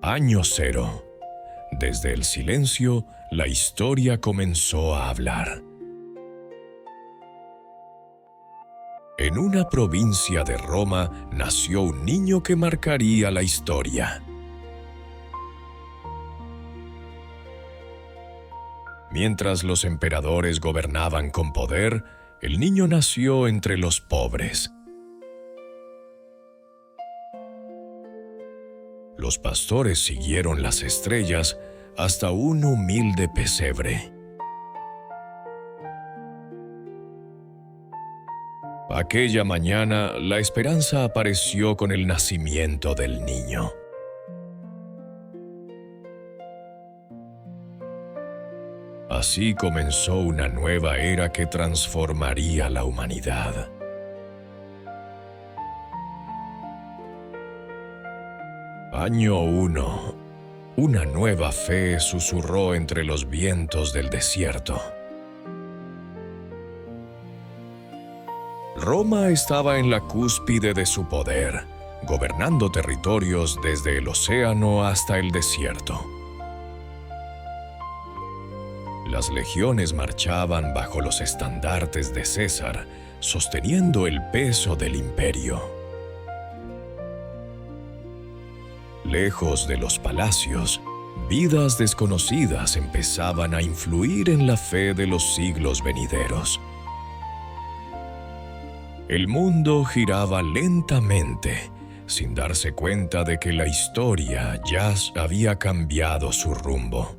Año cero. Desde el silencio, la historia comenzó a hablar. En una provincia de Roma nació un niño que marcaría la historia. Mientras los emperadores gobernaban con poder, el niño nació entre los pobres. Los pastores siguieron las estrellas hasta un humilde pesebre. Aquella mañana, la esperanza apareció con el nacimiento del niño. Así comenzó una nueva era que transformaría la humanidad. Año 1. Una nueva fe susurró entre los vientos del desierto. Roma estaba en la cúspide de su poder, gobernando territorios desde el océano hasta el desierto. Las legiones marchaban bajo los estandartes de César, sosteniendo el peso del imperio. Lejos de los palacios, vidas desconocidas empezaban a influir en la fe de los siglos venideros. El mundo giraba lentamente, sin darse cuenta de que la historia ya había cambiado su rumbo.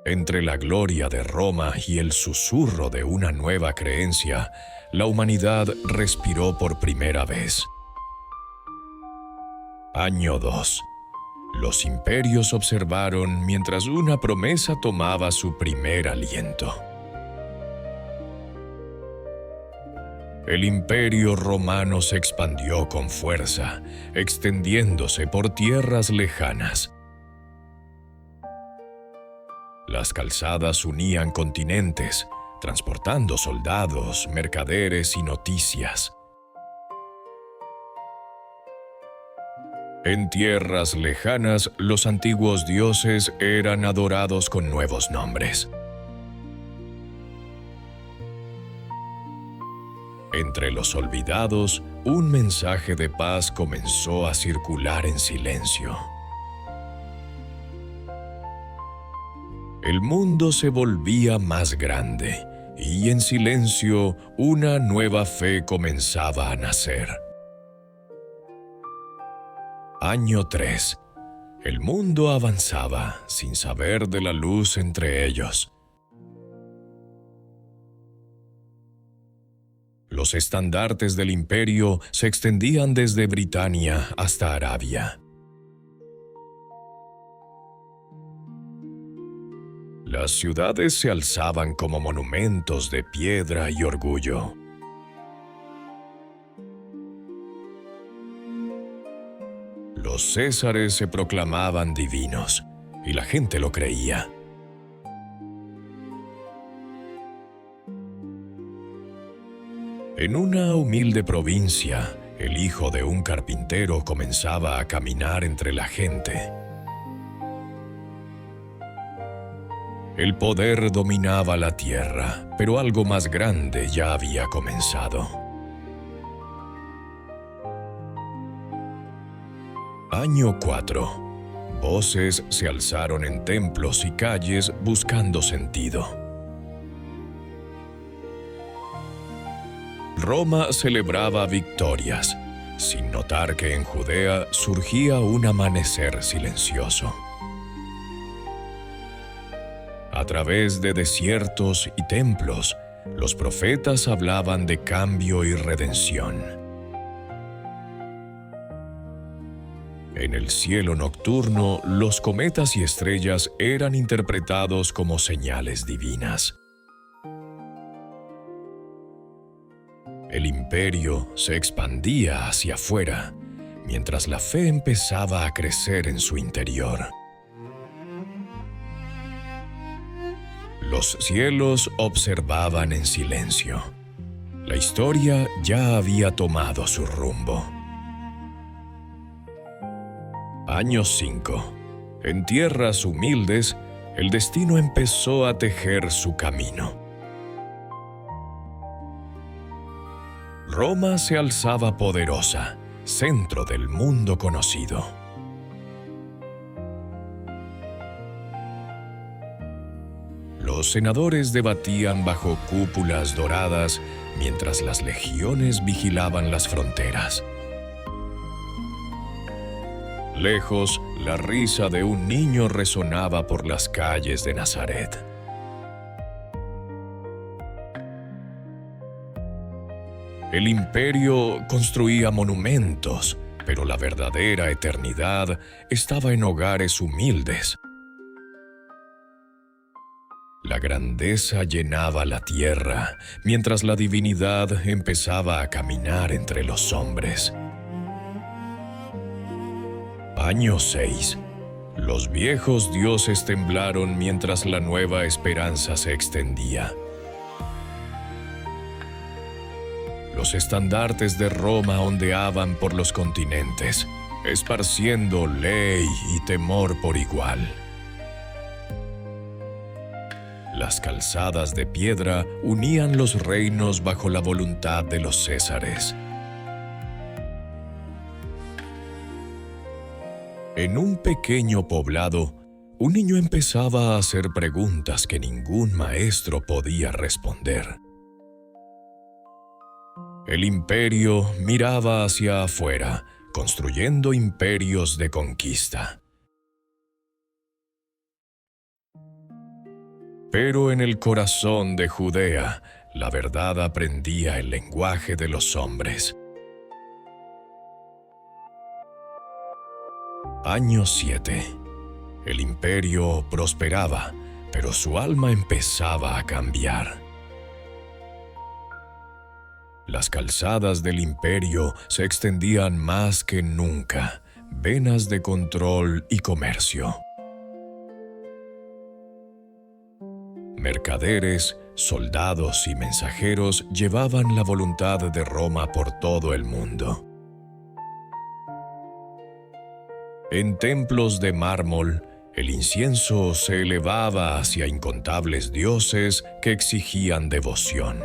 Entre la gloria de Roma y el susurro de una nueva creencia, la humanidad respiró por primera vez. Año 2. Los imperios observaron mientras una promesa tomaba su primer aliento. El imperio romano se expandió con fuerza, extendiéndose por tierras lejanas. Las calzadas unían continentes, transportando soldados, mercaderes y noticias. En tierras lejanas, los antiguos dioses eran adorados con nuevos nombres. Entre los olvidados, un mensaje de paz comenzó a circular en silencio. El mundo se volvía más grande, y en silencio una nueva fe comenzaba a nacer. Año 3. El mundo avanzaba, sin saber de la luz entre ellos. Los estandartes del imperio se extendían desde Britania hasta Arabia. Las ciudades se alzaban como monumentos de piedra y orgullo. Los césares se proclamaban divinos, y la gente lo creía. En una humilde provincia, el hijo de un carpintero comenzaba a caminar entre la gente. El poder dominaba la tierra, pero algo más grande ya había comenzado. Año 4. Voces se alzaron en templos y calles buscando sentido. Roma celebraba victorias, sin notar que en Judea surgía un amanecer silencioso. A través de desiertos y templos, los profetas hablaban de cambio y redención. En el cielo nocturno, los cometas y estrellas eran interpretados como señales divinas. El imperio se expandía hacia afuera, mientras la fe empezaba a crecer en su interior. Los cielos observaban en silencio. La historia ya había tomado su rumbo. Año 5. En tierras humildes, el destino empezó a tejer su camino. Roma se alzaba poderosa, centro del mundo conocido. Los senadores debatían bajo cúpulas doradas mientras las legiones vigilaban las fronteras. Lejos, la risa de un niño resonaba por las calles de Nazaret. El imperio construía monumentos, pero la verdadera eternidad estaba en hogares humildes. La grandeza llenaba la tierra, mientras la divinidad empezaba a caminar entre los hombres. Año 6. Los viejos dioses temblaron mientras la nueva esperanza se extendía. Los estandartes de Roma ondeaban por los continentes, esparciendo ley y temor por igual. Las calzadas de piedra unían los reinos bajo la voluntad de los césares. En un pequeño poblado, un niño empezaba a hacer preguntas que ningún maestro podía responder. El imperio miraba hacia afuera, construyendo imperios de conquista. Pero en el corazón de Judea, la verdad aprendía el lenguaje de los hombres. Año 7. El imperio prosperaba, pero su alma empezaba a cambiar. Las calzadas del imperio se extendían más que nunca, venas de control y comercio. Mercaderes, soldados y mensajeros llevaban la voluntad de Roma por todo el mundo. En templos de mármol, el incienso se elevaba hacia incontables dioses que exigían devoción.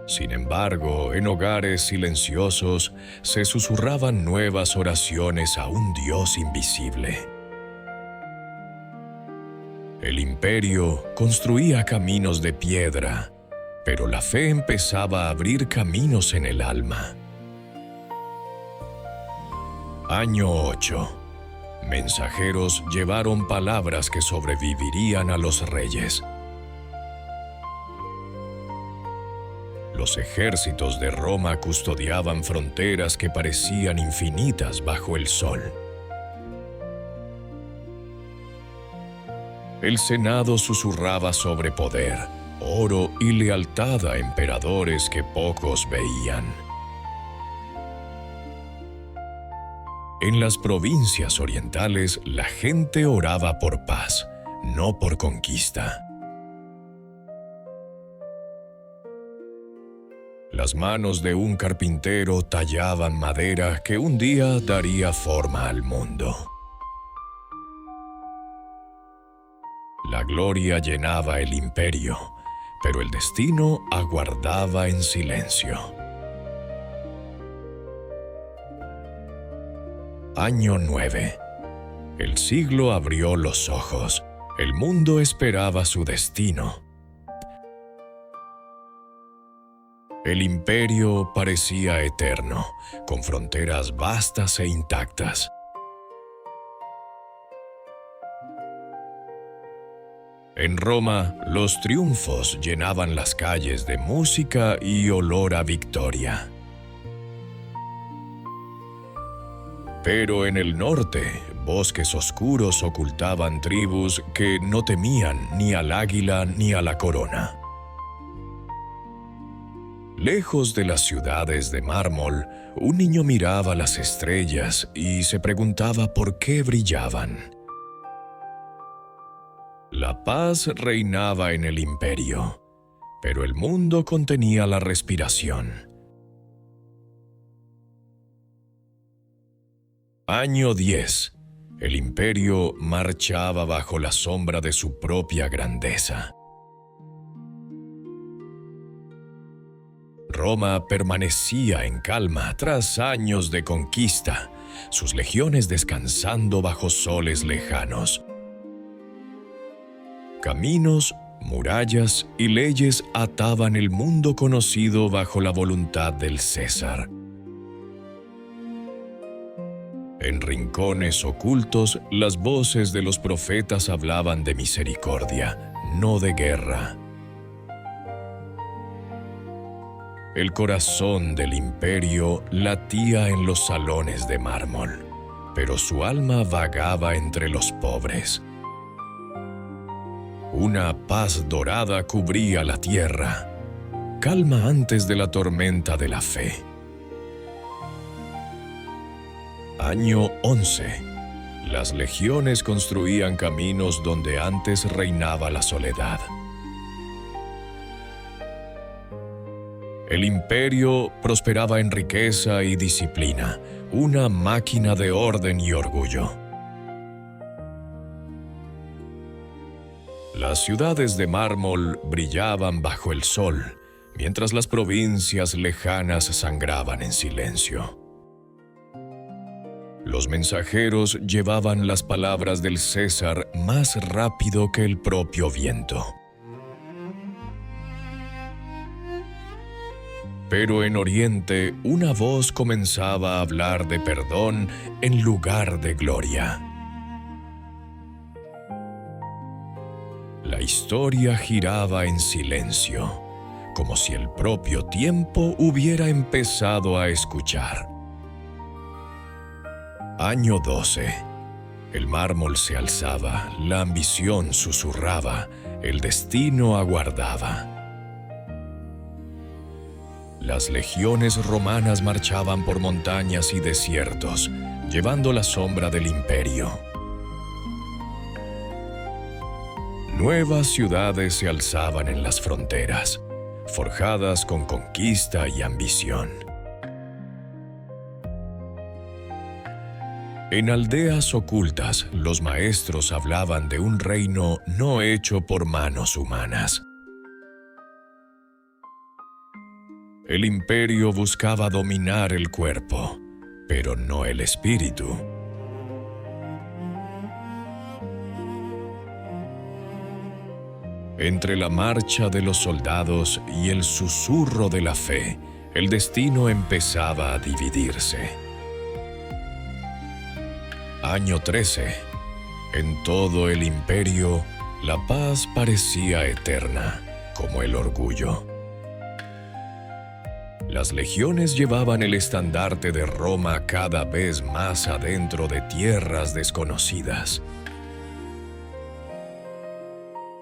Sin embargo, en hogares silenciosos se susurraban nuevas oraciones a un Dios invisible. El imperio construía caminos de piedra, pero la fe empezaba a abrir caminos en el alma. Año 8. Mensajeros llevaron palabras que sobrevivirían a los reyes. Los ejércitos de Roma custodiaban fronteras que parecían infinitas bajo el sol. El Senado susurraba sobre poder, oro y lealtad a emperadores que pocos veían. En las provincias orientales, la gente oraba por paz, no por conquista. Las manos de un carpintero tallaban madera que un día daría forma al mundo. La gloria llenaba el imperio, pero el destino aguardaba en silencio. Año 9. El siglo abrió los ojos. El mundo esperaba su destino. El imperio parecía eterno, con fronteras vastas e intactas. En Roma, los triunfos llenaban las calles de música y olor a victoria. Pero en el norte, bosques oscuros ocultaban tribus que no temían ni al águila ni a la corona. Lejos de las ciudades de mármol, un niño miraba las estrellas y se preguntaba por qué brillaban. La paz reinaba en el imperio, pero el mundo contenía la respiración. Año 10. El imperio marchaba bajo la sombra de su propia grandeza. Roma permanecía en calma tras años de conquista, sus legiones descansando bajo soles lejanos. Caminos, murallas y leyes ataban el mundo conocido bajo la voluntad del César. En rincones ocultos, las voces de los profetas hablaban de misericordia, no de guerra. El corazón del imperio latía en los salones de mármol, pero su alma vagaba entre los pobres. Una paz dorada cubría la tierra, calma antes de la tormenta de la fe. Año 11. Las legiones construían caminos donde antes reinaba la soledad. El imperio prosperaba en riqueza y disciplina, una máquina de orden y orgullo. Las ciudades de mármol brillaban bajo el sol, mientras las provincias lejanas sangraban en silencio. Los mensajeros llevaban las palabras del César más rápido que el propio viento. Pero en Oriente, una voz comenzaba a hablar de perdón en lugar de gloria. La historia giraba en silencio, como si el propio tiempo hubiera empezado a escuchar. Año 12. El mármol se alzaba, la ambición susurraba, el destino aguardaba. Las legiones romanas marchaban por montañas y desiertos, llevando la sombra del imperio. Nuevas ciudades se alzaban en las fronteras, forjadas con conquista y ambición. En aldeas ocultas, los maestros hablaban de un reino no hecho por manos humanas. El imperio buscaba dominar el cuerpo, pero no el espíritu. Entre la marcha de los soldados y el susurro de la fe, el destino empezaba a dividirse. Año 13. En todo el imperio, la paz parecía eterna, como el orgullo. Las legiones llevaban el estandarte de Roma cada vez más adentro de tierras desconocidas.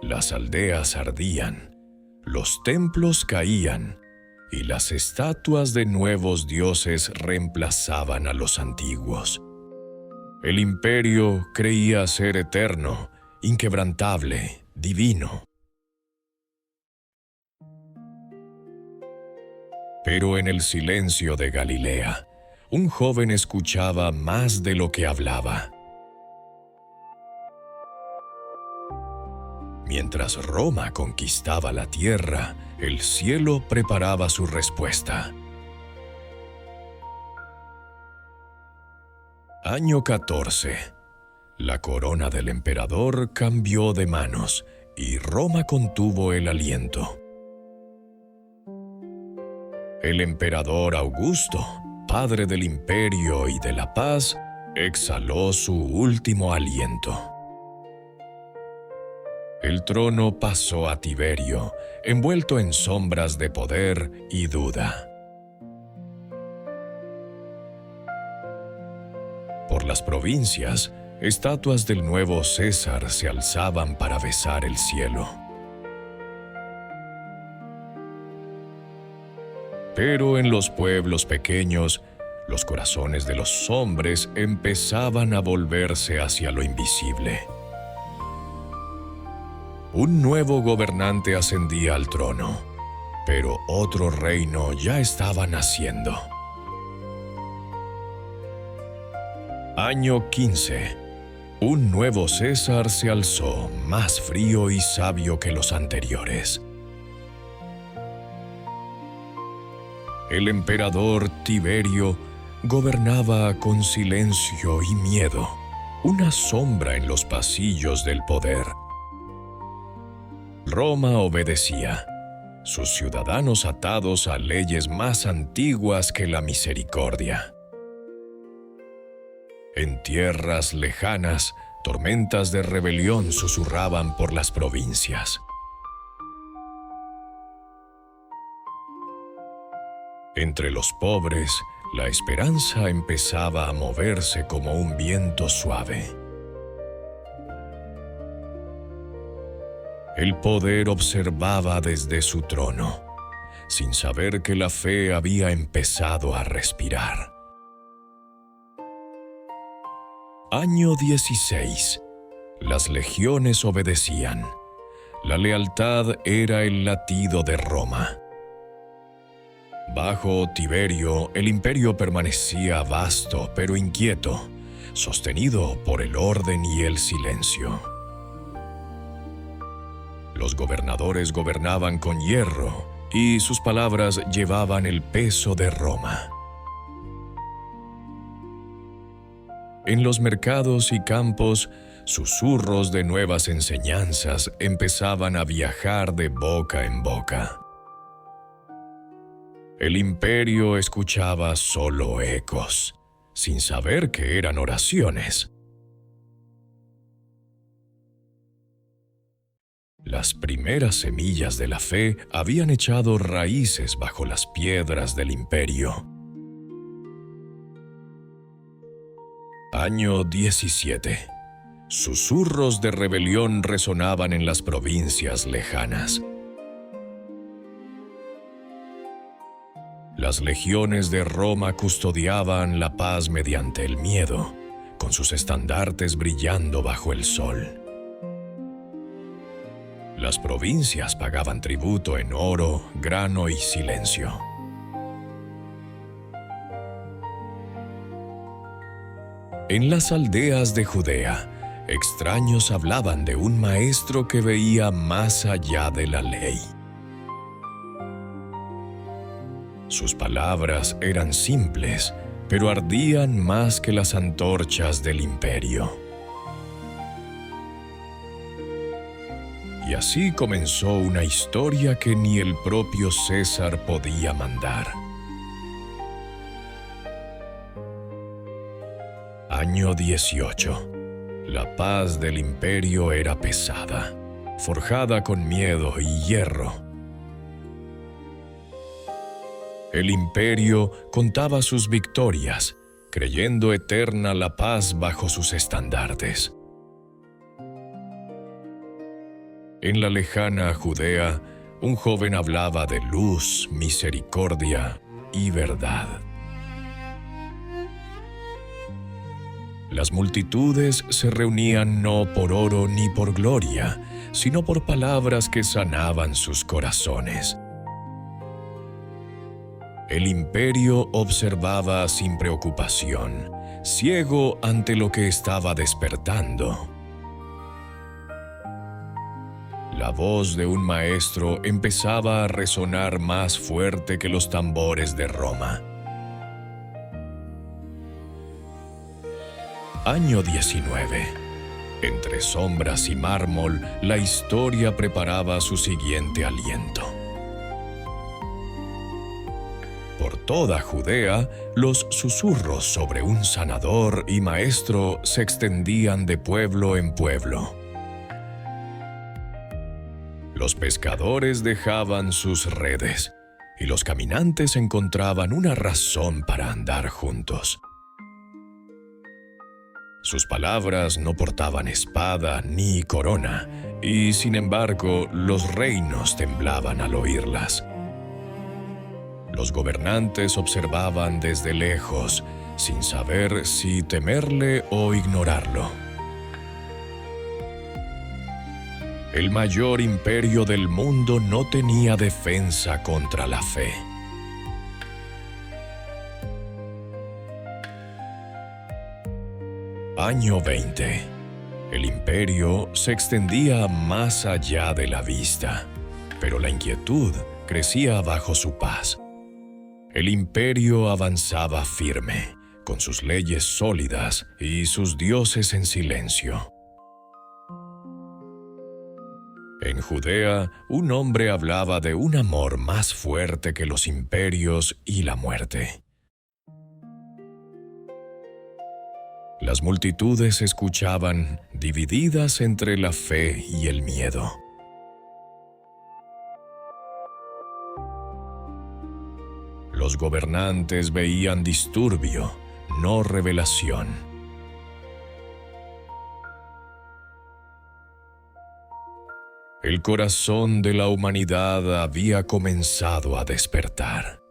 Las aldeas ardían, los templos caían, y las estatuas de nuevos dioses reemplazaban a los antiguos. El imperio creía ser eterno, inquebrantable, divino. Pero en el silencio de Galilea, un joven escuchaba más de lo que hablaba. Mientras Roma conquistaba la tierra, el cielo preparaba su respuesta. Año 14. La corona del emperador cambió de manos y Roma contuvo el aliento. El emperador Augusto, padre del imperio y de la paz, exhaló su último aliento. El trono pasó a Tiberio, envuelto en sombras de poder y duda. Por las provincias, estatuas del nuevo César se alzaban para besar el cielo. Pero en los pueblos pequeños, los corazones de los hombres empezaban a volverse hacia lo invisible. Un nuevo gobernante ascendía al trono, pero otro reino ya estaba naciendo. Año 15. Un nuevo César se alzó, más frío y sabio que los anteriores. El emperador Tiberio gobernaba con silencio y miedo, una sombra en los pasillos del poder. Roma obedecía, sus ciudadanos atados a leyes más antiguas que la misericordia. En tierras lejanas, tormentas de rebelión susurraban por las provincias. Entre los pobres, la esperanza empezaba a moverse como un viento suave. El poder observaba desde su trono, sin saber que la fe había empezado a respirar. Año 16. Las legiones obedecían. La lealtad era el latido de Roma. Bajo Tiberio, el imperio permanecía vasto pero inquieto, sostenido por el orden y el silencio. Los gobernadores gobernaban con hierro y sus palabras llevaban el peso de Roma. En los mercados y campos, susurros de nuevas enseñanzas empezaban a viajar de boca en boca. El imperio escuchaba solo ecos, sin saber que eran oraciones. Las primeras semillas de la fe habían echado raíces bajo las piedras del imperio. Año 17. Susurros de rebelión resonaban en las provincias lejanas. Las legiones de Roma custodiaban la paz mediante el miedo, con sus estandartes brillando bajo el sol. Las provincias pagaban tributo en oro, grano y silencio. En las aldeas de Judea, extraños hablaban de un maestro que veía más allá de la ley. Sus palabras eran simples, pero ardían más que las antorchas del imperio. Y así comenzó una historia que ni el propio César podía mandar. Año 18. La paz del imperio era pesada, forjada con miedo y hierro. El imperio contaba sus victorias, creyendo eterna la paz bajo sus estandartes. En la lejana Judea, un joven hablaba de luz, misericordia y verdad. Las multitudes se reunían no por oro ni por gloria, sino por palabras que sanaban sus corazones. El imperio observaba sin preocupación, ciego ante lo que estaba despertando. La voz de un maestro empezaba a resonar más fuerte que los tambores de Roma. Año 19. Entre sombras y mármol, la historia preparaba su siguiente aliento. Por toda Judea, los susurros sobre un sanador y maestro se extendían de pueblo en pueblo. Los pescadores dejaban sus redes y los caminantes encontraban una razón para andar juntos. Sus palabras no portaban espada ni corona, y sin embargo, los reinos temblaban al oírlas. Los gobernantes observaban desde lejos, sin saber si temerle o ignorarlo. El mayor imperio del mundo no tenía defensa contra la fe. Año 20. El imperio se extendía más allá de la vista, pero la inquietud crecía bajo su paz. El imperio avanzaba firme, con sus leyes sólidas y sus dioses en silencio. En Judea, un hombre hablaba de un amor más fuerte que los imperios y la muerte. Las multitudes escuchaban, divididas entre la fe y el miedo. Los gobernantes veían disturbio, no revelación. El corazón de la humanidad había comenzado a despertar.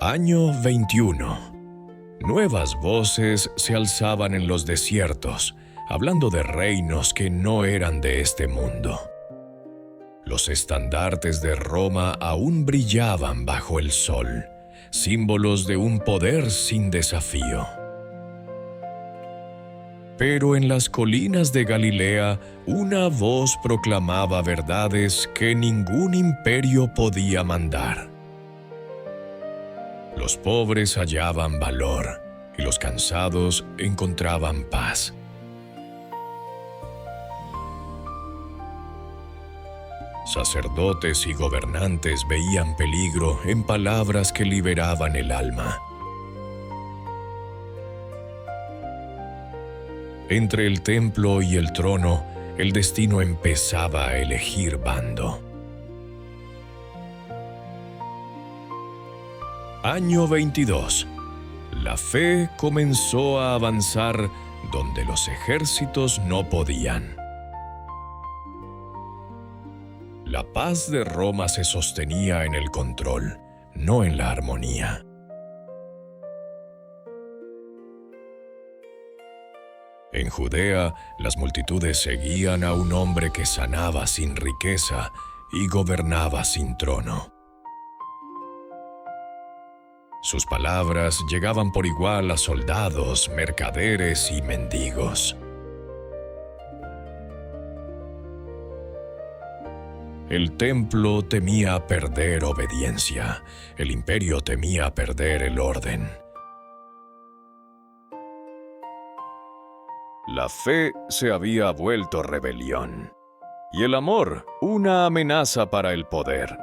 Año 21. Nuevas voces se alzaban en los desiertos, hablando de reinos que no eran de este mundo. Los estandartes de Roma aún brillaban bajo el sol, símbolos de un poder sin desafío. Pero en las colinas de Galilea, una voz proclamaba verdades que ningún imperio podía mandar. Los pobres hallaban valor y los cansados encontraban paz. Sacerdotes y gobernantes veían peligro en palabras que liberaban el alma. Entre el templo y el trono, el destino empezaba a elegir bando. Año 22. La fe comenzó a avanzar donde los ejércitos no podían. La paz de Roma se sostenía en el control, no en la armonía. En Judea, las multitudes seguían a un hombre que sanaba sin riqueza y gobernaba sin trono. Sus palabras llegaban por igual a soldados, mercaderes y mendigos. El templo temía perder obediencia, el imperio temía perder el orden. La fe se había vuelto rebelión, y el amor una amenaza para el poder.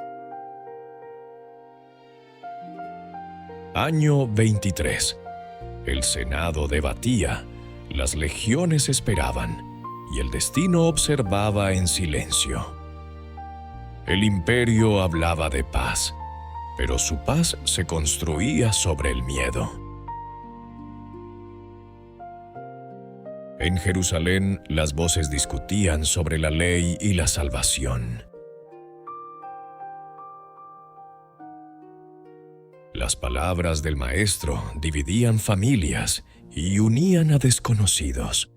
Año 23. El Senado debatía, las legiones esperaban, y el destino observaba en silencio. El imperio hablaba de paz, pero su paz se construía sobre el miedo. En Jerusalén, las voces discutían sobre la ley y la salvación. Las palabras del Maestro dividían familias y unían a desconocidos.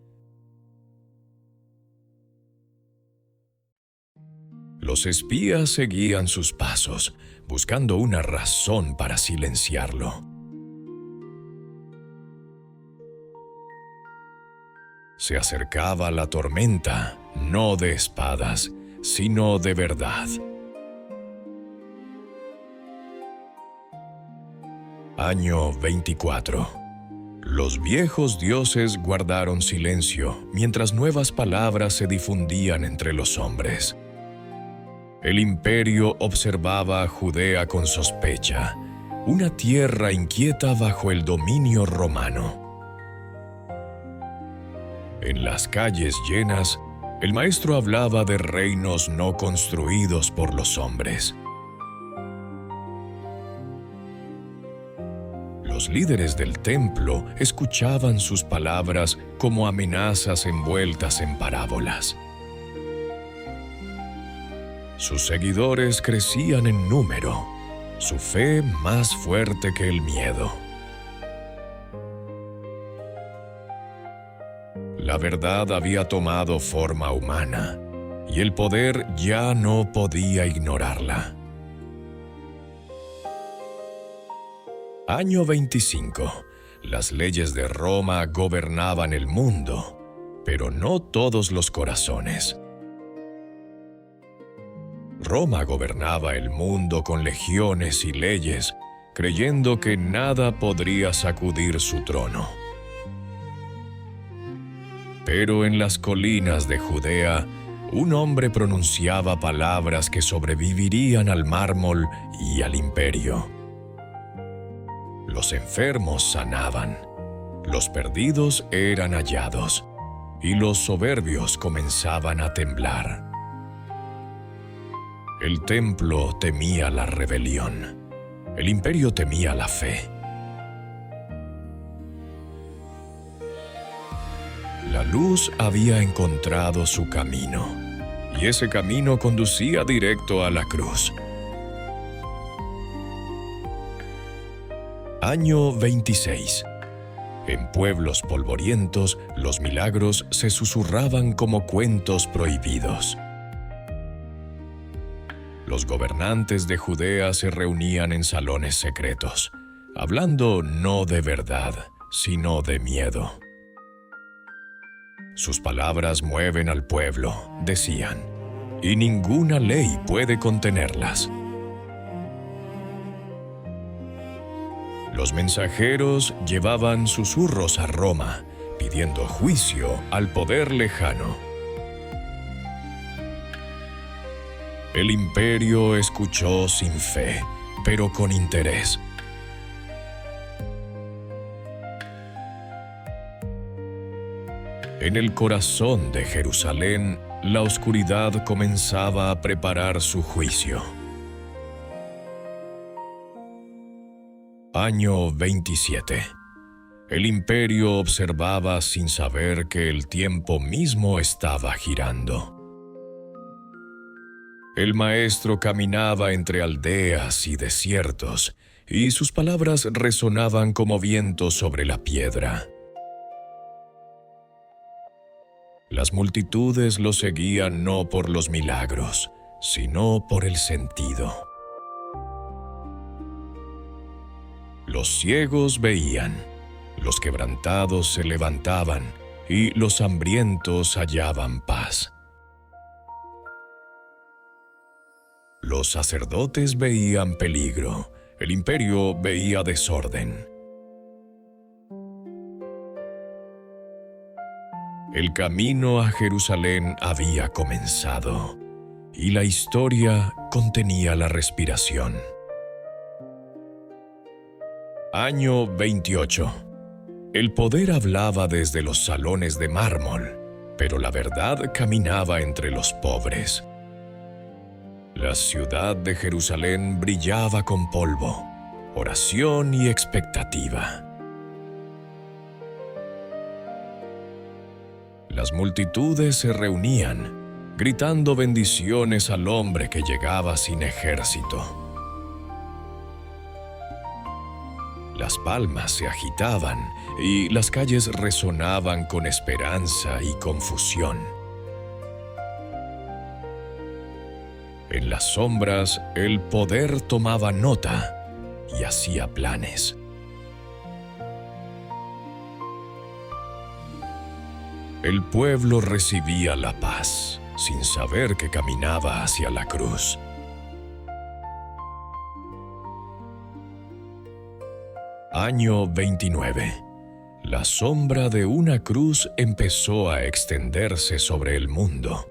Los espías seguían sus pasos, buscando una razón para silenciarlo. Se acercaba la tormenta, no de espadas, sino de verdad. Año 24. Los viejos dioses guardaron silencio mientras nuevas palabras se difundían entre los hombres. El imperio observaba a Judea con sospecha, una tierra inquieta bajo el dominio romano. En las calles llenas, el maestro hablaba de reinos no construidos por los hombres. Los líderes del templo escuchaban sus palabras como amenazas envueltas en parábolas. Sus seguidores crecían en número, su fe más fuerte que el miedo. La verdad había tomado forma humana, y el poder ya no podía ignorarla. Año 25. Las leyes de Roma gobernaban el mundo, pero no todos los corazones. Roma gobernaba el mundo con legiones y leyes, creyendo que nada podría sacudir su trono. Pero en las colinas de Judea, un hombre pronunciaba palabras que sobrevivirían al mármol y al imperio. Los enfermos sanaban, los perdidos eran hallados, y los soberbios comenzaban a temblar. El templo temía la rebelión, el imperio temía la fe. La luz había encontrado su camino, y ese camino conducía directo a la cruz. Año 26. En pueblos polvorientos, los milagros se susurraban como cuentos prohibidos. Los gobernantes de Judea se reunían en salones secretos, hablando no de verdad, sino de miedo. Sus palabras mueven al pueblo, decían, y ninguna ley puede contenerlas. Los mensajeros llevaban susurros a Roma, pidiendo juicio al poder lejano. El imperio escuchó sin fe, pero con interés. En el corazón de Jerusalén, la oscuridad comenzaba a preparar su juicio. Año 27. El imperio observaba sin saber que el tiempo mismo estaba girando. El maestro caminaba entre aldeas y desiertos, y sus palabras resonaban como viento sobre la piedra. Las multitudes lo seguían no por los milagros, sino por el sentido. Los ciegos veían, los quebrantados se levantaban, y los hambrientos hallaban paz. Los sacerdotes veían peligro, el imperio veía desorden. El camino a Jerusalén había comenzado, y la historia contenía la respiración. Año 28. El poder hablaba desde los salones de mármol, pero la verdad caminaba entre los pobres. La ciudad de Jerusalén brillaba con polvo, oración y expectativa. Las multitudes se reunían, gritando bendiciones al hombre que llegaba sin ejército. Las palmas se agitaban y las calles resonaban con esperanza y confusión. En las sombras, el poder tomaba nota y hacía planes. El pueblo recibía la paz, sin saber que caminaba hacia la cruz. Año 29. La sombra de una cruz empezó a extenderse sobre el mundo.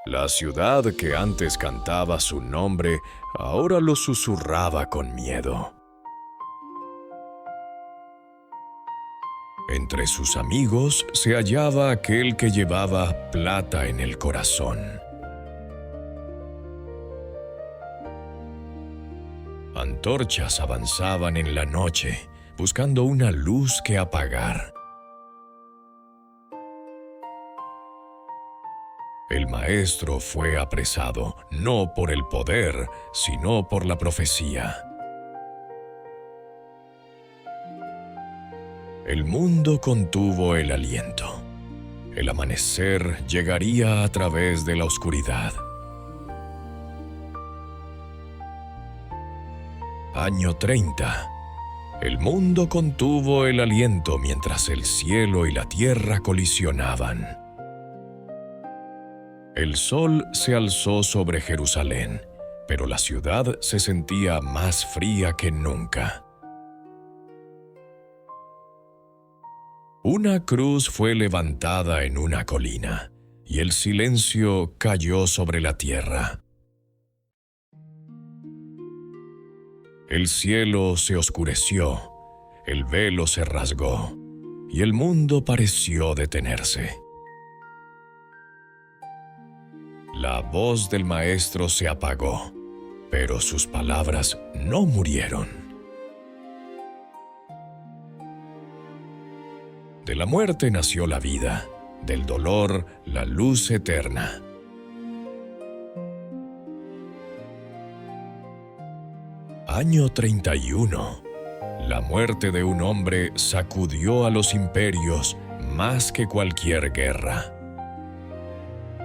La ciudad que antes cantaba su nombre, ahora lo susurraba con miedo. Entre sus amigos se hallaba aquel que llevaba plata en el corazón. Antorchas avanzaban en la noche, buscando una luz que apagar. El maestro fue apresado, no por el poder, sino por la profecía. El mundo contuvo el aliento. El amanecer llegaría a través de la oscuridad. Año 30. El mundo contuvo el aliento mientras el cielo y la tierra colisionaban. El sol se alzó sobre Jerusalén, pero la ciudad se sentía más fría que nunca. Una cruz fue levantada en una colina, y el silencio cayó sobre la tierra. El cielo se oscureció, el velo se rasgó, y el mundo pareció detenerse. La voz del Maestro se apagó, pero sus palabras no murieron. De la muerte nació la vida, del dolor la luz eterna. Año 31. La muerte de un hombre sacudió a los imperios más que cualquier guerra.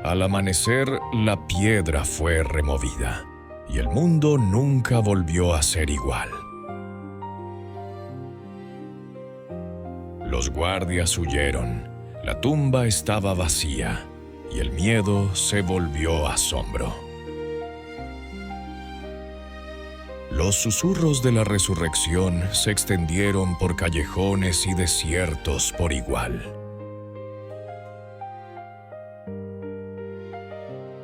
Al amanecer, la piedra fue removida, y el mundo nunca volvió a ser igual. Los guardias huyeron, la tumba estaba vacía, y el miedo se volvió asombro. Los susurros de la resurrección se extendieron por callejones y desiertos por igual.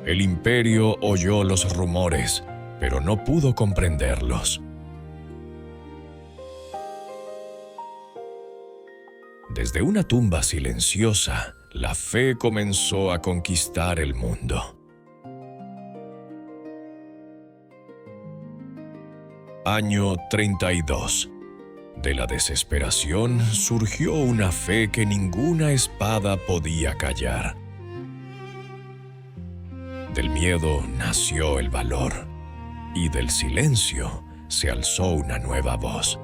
El imperio oyó los rumores, pero no pudo comprenderlos. Desde una tumba silenciosa, la fe comenzó a conquistar el mundo. Año 32. De la desesperación surgió una fe que ninguna espada podía callar. Del miedo nació el valor, y del silencio se alzó una nueva voz.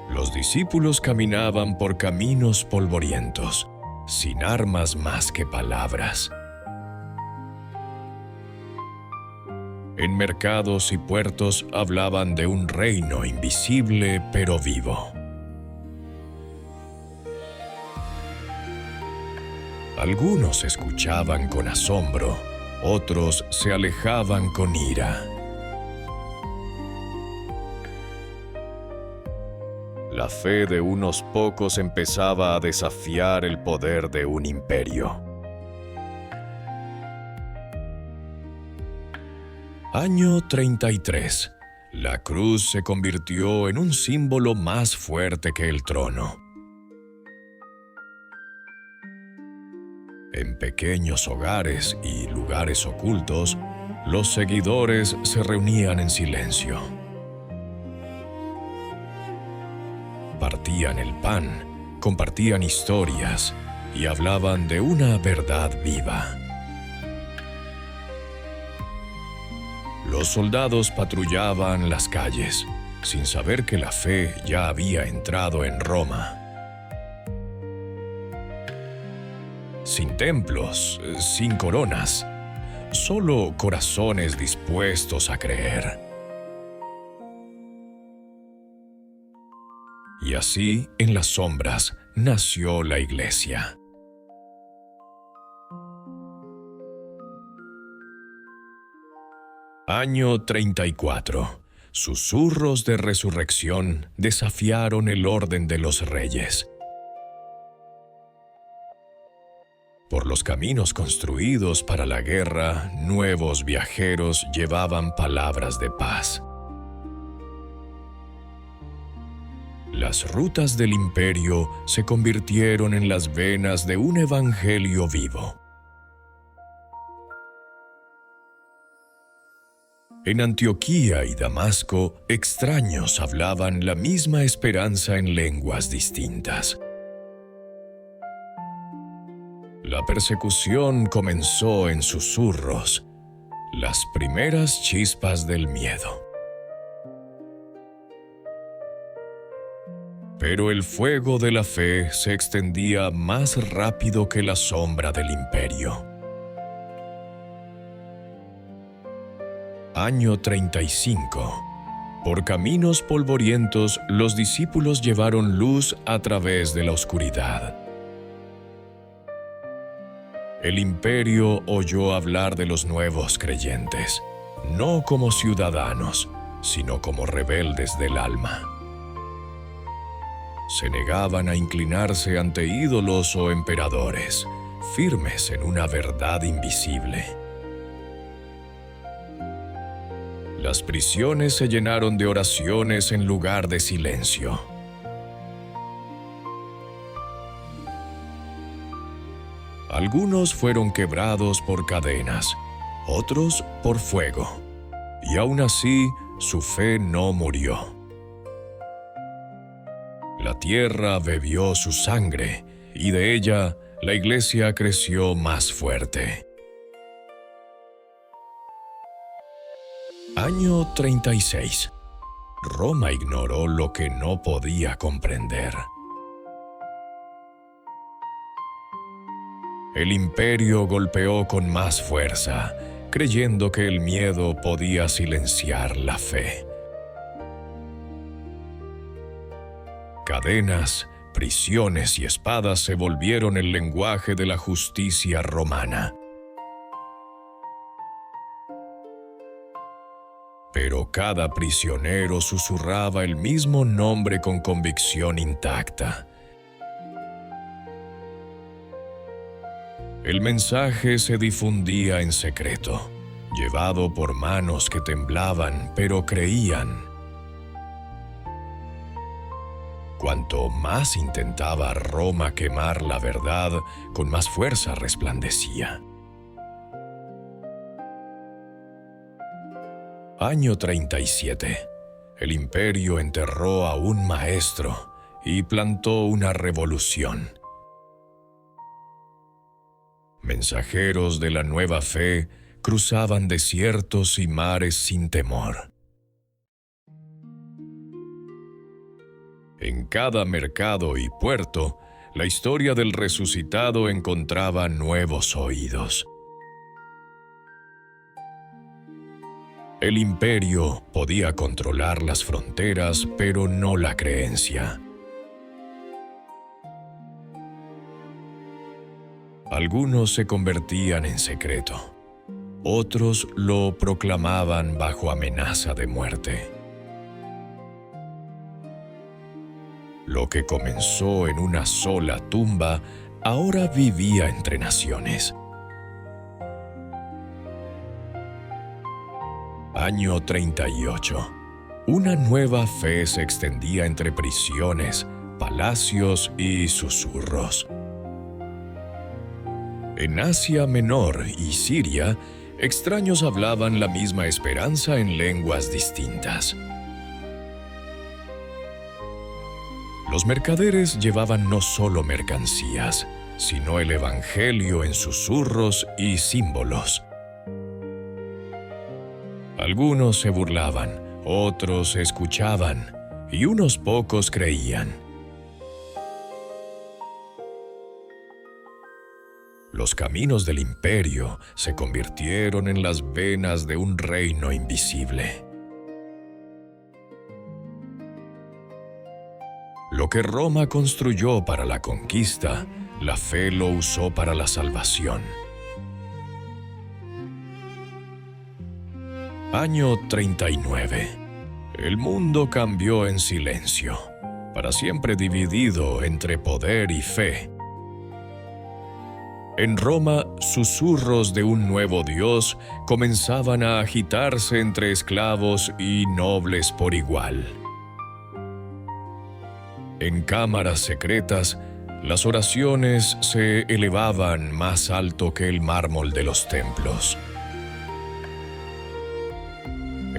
Los discípulos caminaban por caminos polvorientos, sin armas más que palabras. En mercados y puertos hablaban de un reino invisible pero vivo. Algunos escuchaban con asombro, otros se alejaban con ira. La fe de unos pocos empezaba a desafiar el poder de un imperio. Año 33. La cruz se convirtió en un símbolo más fuerte que el trono. En pequeños hogares y lugares ocultos, los seguidores se reunían en silencio. Partían el pan, compartían historias y hablaban de una verdad viva. Los soldados patrullaban las calles, sin saber que la fe ya había entrado en Roma. Sin templos, sin coronas, solo corazones dispuestos a creer. Y así, en las sombras, nació la Iglesia. Año 34. Susurros de resurrección desafiaron el orden de los reyes. Por los caminos construidos para la guerra, nuevos viajeros llevaban palabras de paz. Las rutas del imperio se convirtieron en las venas de un evangelio vivo. En Antioquía y Damasco, extraños hablaban la misma esperanza en lenguas distintas. La persecución comenzó en susurros, las primeras chispas del miedo. Pero el fuego de la fe se extendía más rápido que la sombra del imperio. Año 35. Por caminos polvorientos, los discípulos llevaron luz a través de la oscuridad. El imperio oyó hablar de los nuevos creyentes, no como ciudadanos, sino como rebeldes del alma. Se negaban a inclinarse ante ídolos o emperadores, firmes en una verdad invisible. Las prisiones se llenaron de oraciones en lugar de silencio. Algunos fueron quebrados por cadenas, otros por fuego, y aún así su fe no murió. La tierra bebió su sangre, y de ella la iglesia creció más fuerte. Año 36. Roma ignoró lo que no podía comprender. El imperio golpeó con más fuerza, creyendo que el miedo podía silenciar la fe. Cadenas, prisiones y espadas se volvieron el lenguaje de la justicia romana. Pero cada prisionero susurraba el mismo nombre con convicción intacta. El mensaje se difundía en secreto, llevado por manos que temblaban, pero creían. Cuanto más intentaba Roma quemar la verdad, con más fuerza resplandecía. Año 37. El imperio enterró a un maestro y plantó una revolución. Mensajeros de la nueva fe cruzaban desiertos y mares sin temor. En cada mercado y puerto, la historia del resucitado encontraba nuevos oídos. El imperio podía controlar las fronteras, pero no la creencia. Algunos se convertían en secreto, otros lo proclamaban bajo amenaza de muerte. Lo que comenzó en una sola tumba, ahora vivía entre naciones. Año 38. Una nueva fe se extendía entre prisiones, palacios y susurros. En Asia Menor y Siria, extraños hablaban la misma esperanza en lenguas distintas. Los mercaderes llevaban no solo mercancías, sino el evangelio en susurros y símbolos. Algunos se burlaban, otros escuchaban, y unos pocos creían. Los caminos del imperio se convirtieron en las venas de un reino invisible. Lo que Roma construyó para la conquista, la fe lo usó para la salvación. Año 39. El mundo cambió en silencio, para siempre dividido entre poder y fe. En Roma, susurros de un nuevo Dios comenzaban a agitarse entre esclavos y nobles por igual. En cámaras secretas, las oraciones se elevaban más alto que el mármol de los templos.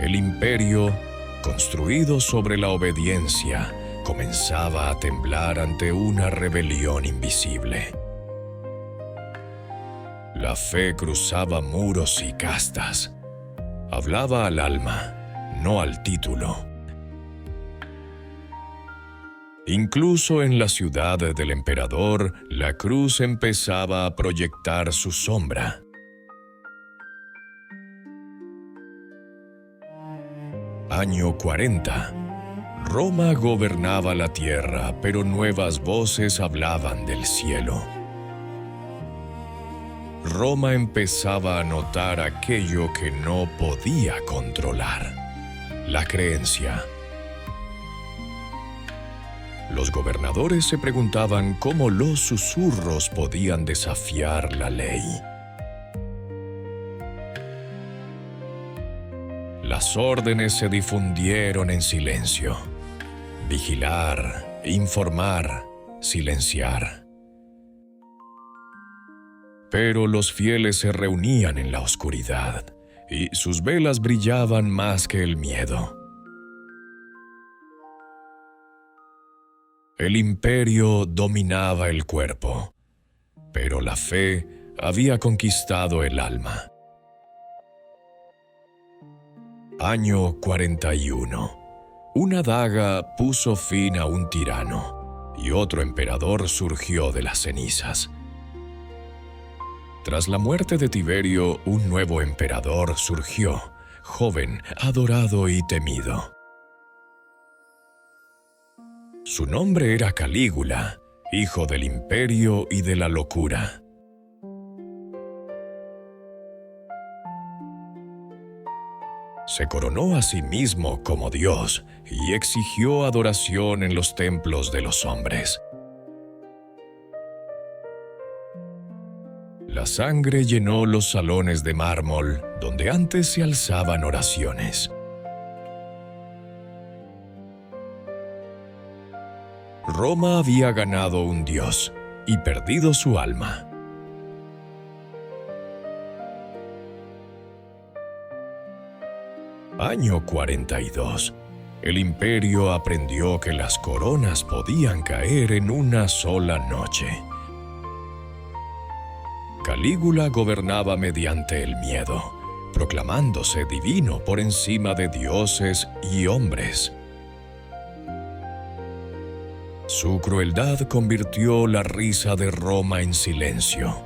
El imperio, construido sobre la obediencia, comenzaba a temblar ante una rebelión invisible. La fe cruzaba muros y castas. Hablaba al alma, no al título. Incluso en la ciudad del emperador, la cruz empezaba a proyectar su sombra. Año 40. Roma gobernaba la tierra, pero nuevas voces hablaban del cielo. Roma empezaba a notar aquello que no podía controlar: la creencia. Los gobernadores se preguntaban cómo los susurros podían desafiar la ley. Las órdenes se difundieron en silencio: vigilar, informar, silenciar. Pero los fieles se reunían en la oscuridad, y sus velas brillaban más que el miedo. El imperio dominaba el cuerpo, pero la fe había conquistado el alma. Año 41. Una daga puso fin a un tirano, y otro emperador surgió de las cenizas. Tras la muerte de Tiberio, un nuevo emperador surgió, joven, adorado y temido. Su nombre era Calígula, hijo del imperio y de la locura. Se coronó a sí mismo como Dios y exigió adoración en los templos de los hombres. La sangre llenó los salones de mármol donde antes se alzaban oraciones. Roma había ganado un dios y perdido su alma. Año 42. El imperio aprendió que las coronas podían caer en una sola noche. Calígula gobernaba mediante el miedo, proclamándose divino por encima de dioses y hombres. Su crueldad convirtió la risa de Roma en silencio.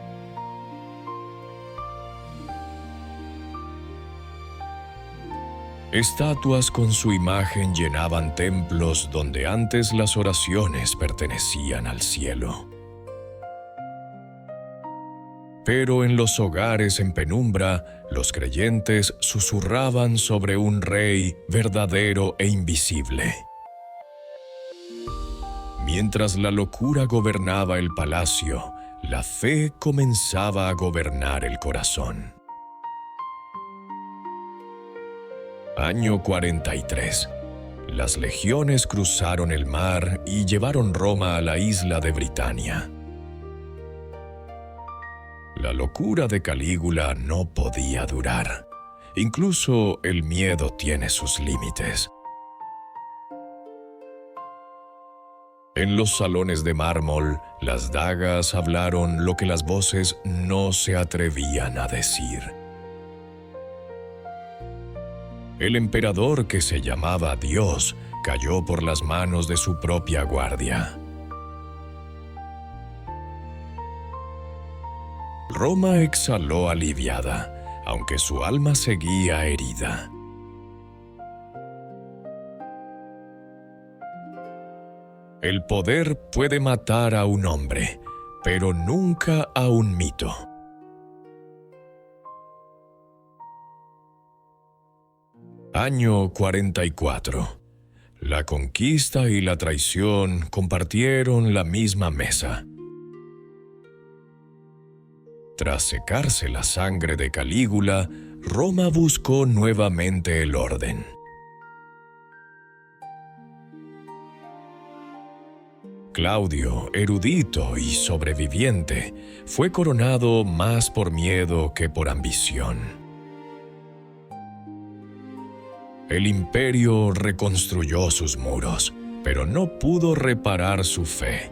Estatuas con su imagen llenaban templos donde antes las oraciones pertenecían al cielo. Pero en los hogares en penumbra, los creyentes susurraban sobre un rey verdadero e invisible. Mientras la locura gobernaba el palacio, la fe comenzaba a gobernar el corazón. Año 43. Las legiones cruzaron el mar y llevaron Roma a la isla de Britania. La locura de Calígula no podía durar. Incluso el miedo tiene sus límites. En los salones de mármol, las dagas hablaron lo que las voces no se atrevían a decir. El emperador, que se llamaba Dios, cayó por las manos de su propia guardia. Roma exhaló aliviada, aunque su alma seguía herida. El poder puede matar a un hombre, pero nunca a un mito. Año 44. La conquista y la traición compartieron la misma mesa. Tras secarse la sangre de Calígula, Roma buscó nuevamente el orden. Claudio, erudito y sobreviviente, fue coronado más por miedo que por ambición. El imperio reconstruyó sus muros, pero no pudo reparar su fe.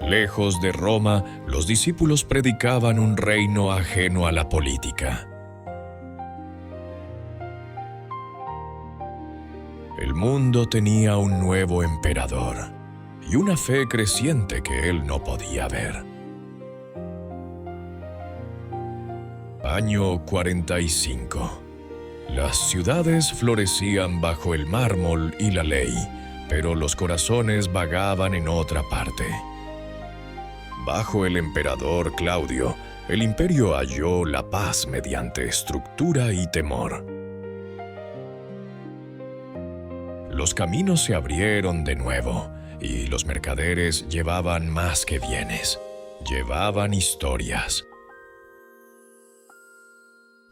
Lejos de Roma, los discípulos predicaban un reino ajeno a la política. El mundo tenía un nuevo emperador y una fe creciente que él no podía ver. Año 45. Las ciudades florecían bajo el mármol y la ley, pero los corazones vagaban en otra parte. Bajo el emperador Claudio, el imperio halló la paz mediante estructura y temor. Los caminos se abrieron de nuevo, y los mercaderes llevaban más que bienes, llevaban historias.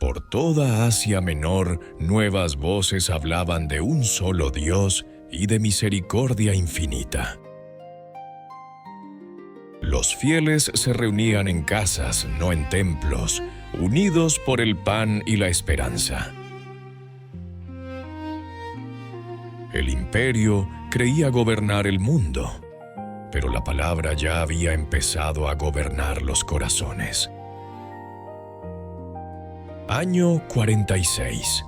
Por toda Asia Menor, nuevas voces hablaban de un solo Dios y de misericordia infinita. Los fieles se reunían en casas, no en templos, unidos por el pan y la esperanza. El imperio creía gobernar el mundo, pero la palabra ya había empezado a gobernar los corazones. Año 46.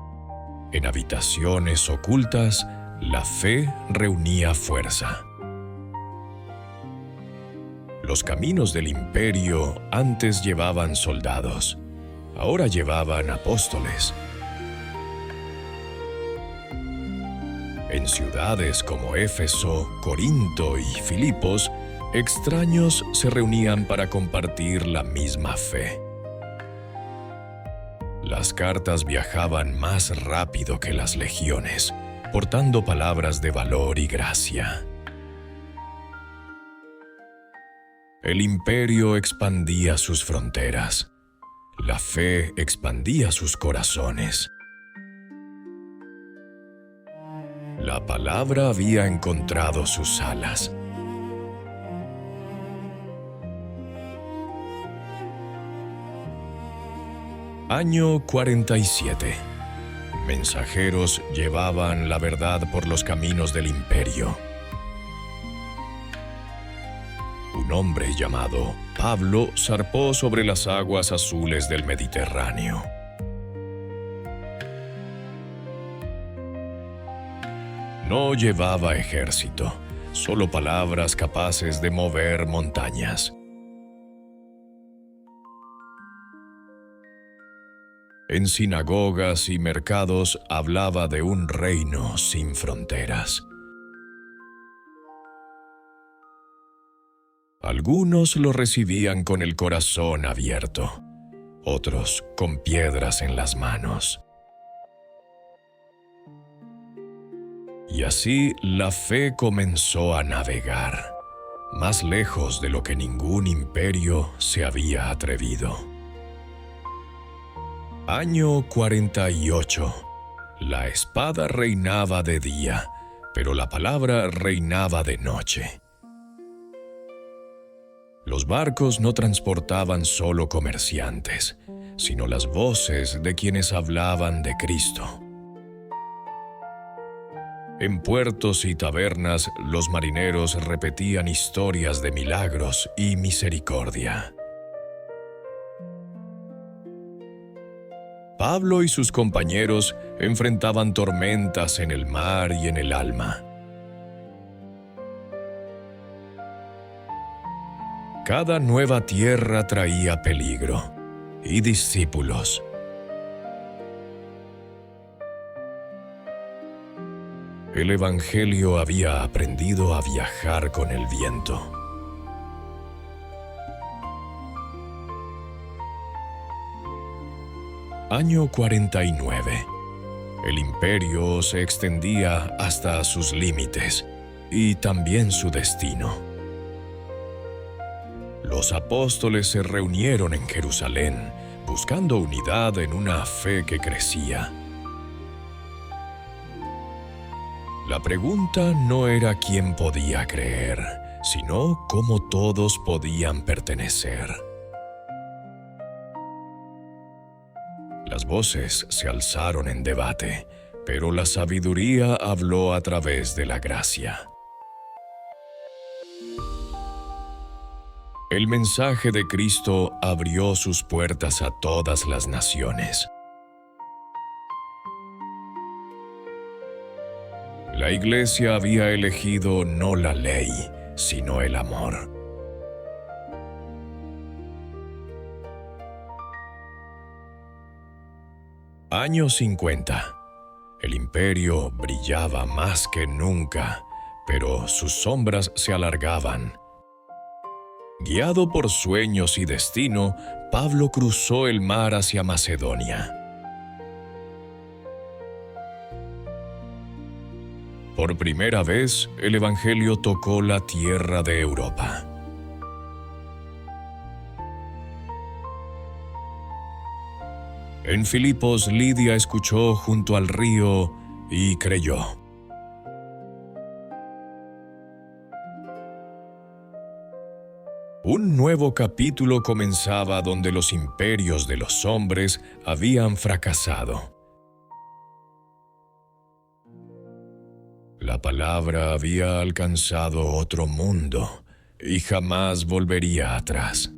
En habitaciones ocultas, la fe reunía fuerza. Los caminos del imperio antes llevaban soldados, ahora llevaban apóstoles. En ciudades como Éfeso, Corinto y Filipos, extraños se reunían para compartir la misma fe. Las cartas viajaban más rápido que las legiones, portando palabras de valor y gracia. El imperio expandía sus fronteras. La fe expandía sus corazones. La palabra había encontrado sus alas. Año 47. Mensajeros llevaban la verdad por los caminos del imperio. Un hombre llamado Pablo zarpó sobre las aguas azules del Mediterráneo. No llevaba ejército, solo palabras capaces de mover montañas. En sinagogas y mercados hablaba de un reino sin fronteras. Algunos lo recibían con el corazón abierto, otros con piedras en las manos. Y así la fe comenzó a navegar, más lejos de lo que ningún imperio se había atrevido. Año 48. La espada reinaba de día, pero la palabra reinaba de noche. Los barcos no transportaban solo comerciantes, sino las voces de quienes hablaban de Cristo. En puertos y tabernas, los marineros repetían historias de milagros y misericordia. Pablo y sus compañeros enfrentaban tormentas en el mar y en el alma. Cada nueva tierra traía peligro y discípulos. El Evangelio había aprendido a viajar con el viento. Año 49. El imperio se extendía hasta sus límites y también su destino. Los apóstoles se reunieron en Jerusalén, buscando unidad en una fe que crecía. La pregunta no era quién podía creer, sino cómo todos podían pertenecer. Las voces se alzaron en debate, pero la sabiduría habló a través de la gracia. El mensaje de Cristo abrió sus puertas a todas las naciones. La Iglesia había elegido no la ley, sino el amor. Año 50. El imperio brillaba más que nunca, pero sus sombras se alargaban. Guiado por sueños y destino, Pablo cruzó el mar hacia Macedonia. Por primera vez, el Evangelio tocó la tierra de Europa. En Filipos, Lidia escuchó junto al río y creyó. Un nuevo capítulo comenzaba donde los imperios de los hombres habían fracasado. La palabra había alcanzado otro mundo y jamás volvería atrás.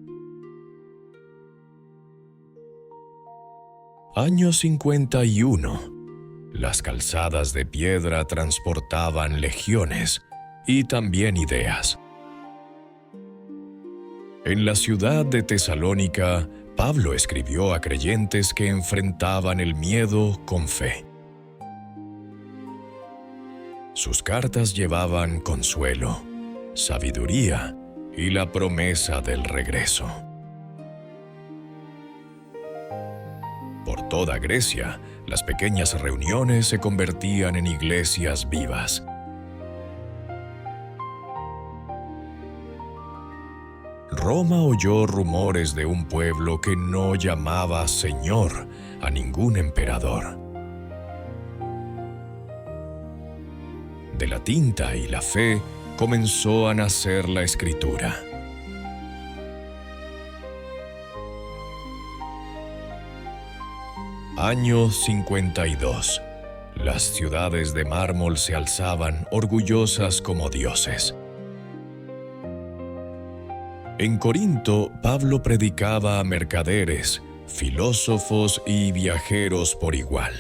Año 51. Las calzadas de piedra transportaban legiones y también ideas. En la ciudad de Tesalónica, Pablo escribió a creyentes que enfrentaban el miedo con fe. Sus cartas llevaban consuelo, sabiduría y la promesa del regreso. Por toda Grecia, las pequeñas reuniones se convertían en iglesias vivas. Roma oyó rumores de un pueblo que no llamaba Señor a ningún emperador. De la tinta y la fe comenzó a nacer la Escritura. Año 52. Las ciudades de mármol se alzaban orgullosas como dioses. En Corinto, Pablo predicaba a mercaderes, filósofos y viajeros por igual.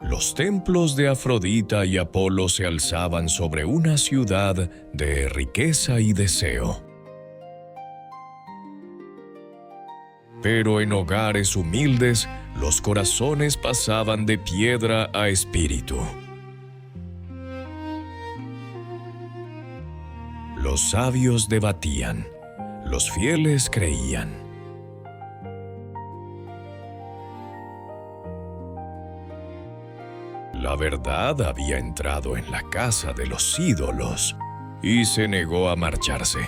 Los templos de Afrodita y Apolo se alzaban sobre una ciudad de riqueza y deseo. Pero en hogares humildes, los corazones pasaban de piedra a espíritu. Los sabios debatían, los fieles creían. La verdad había entrado en la casa de los ídolos y se negó a marcharse.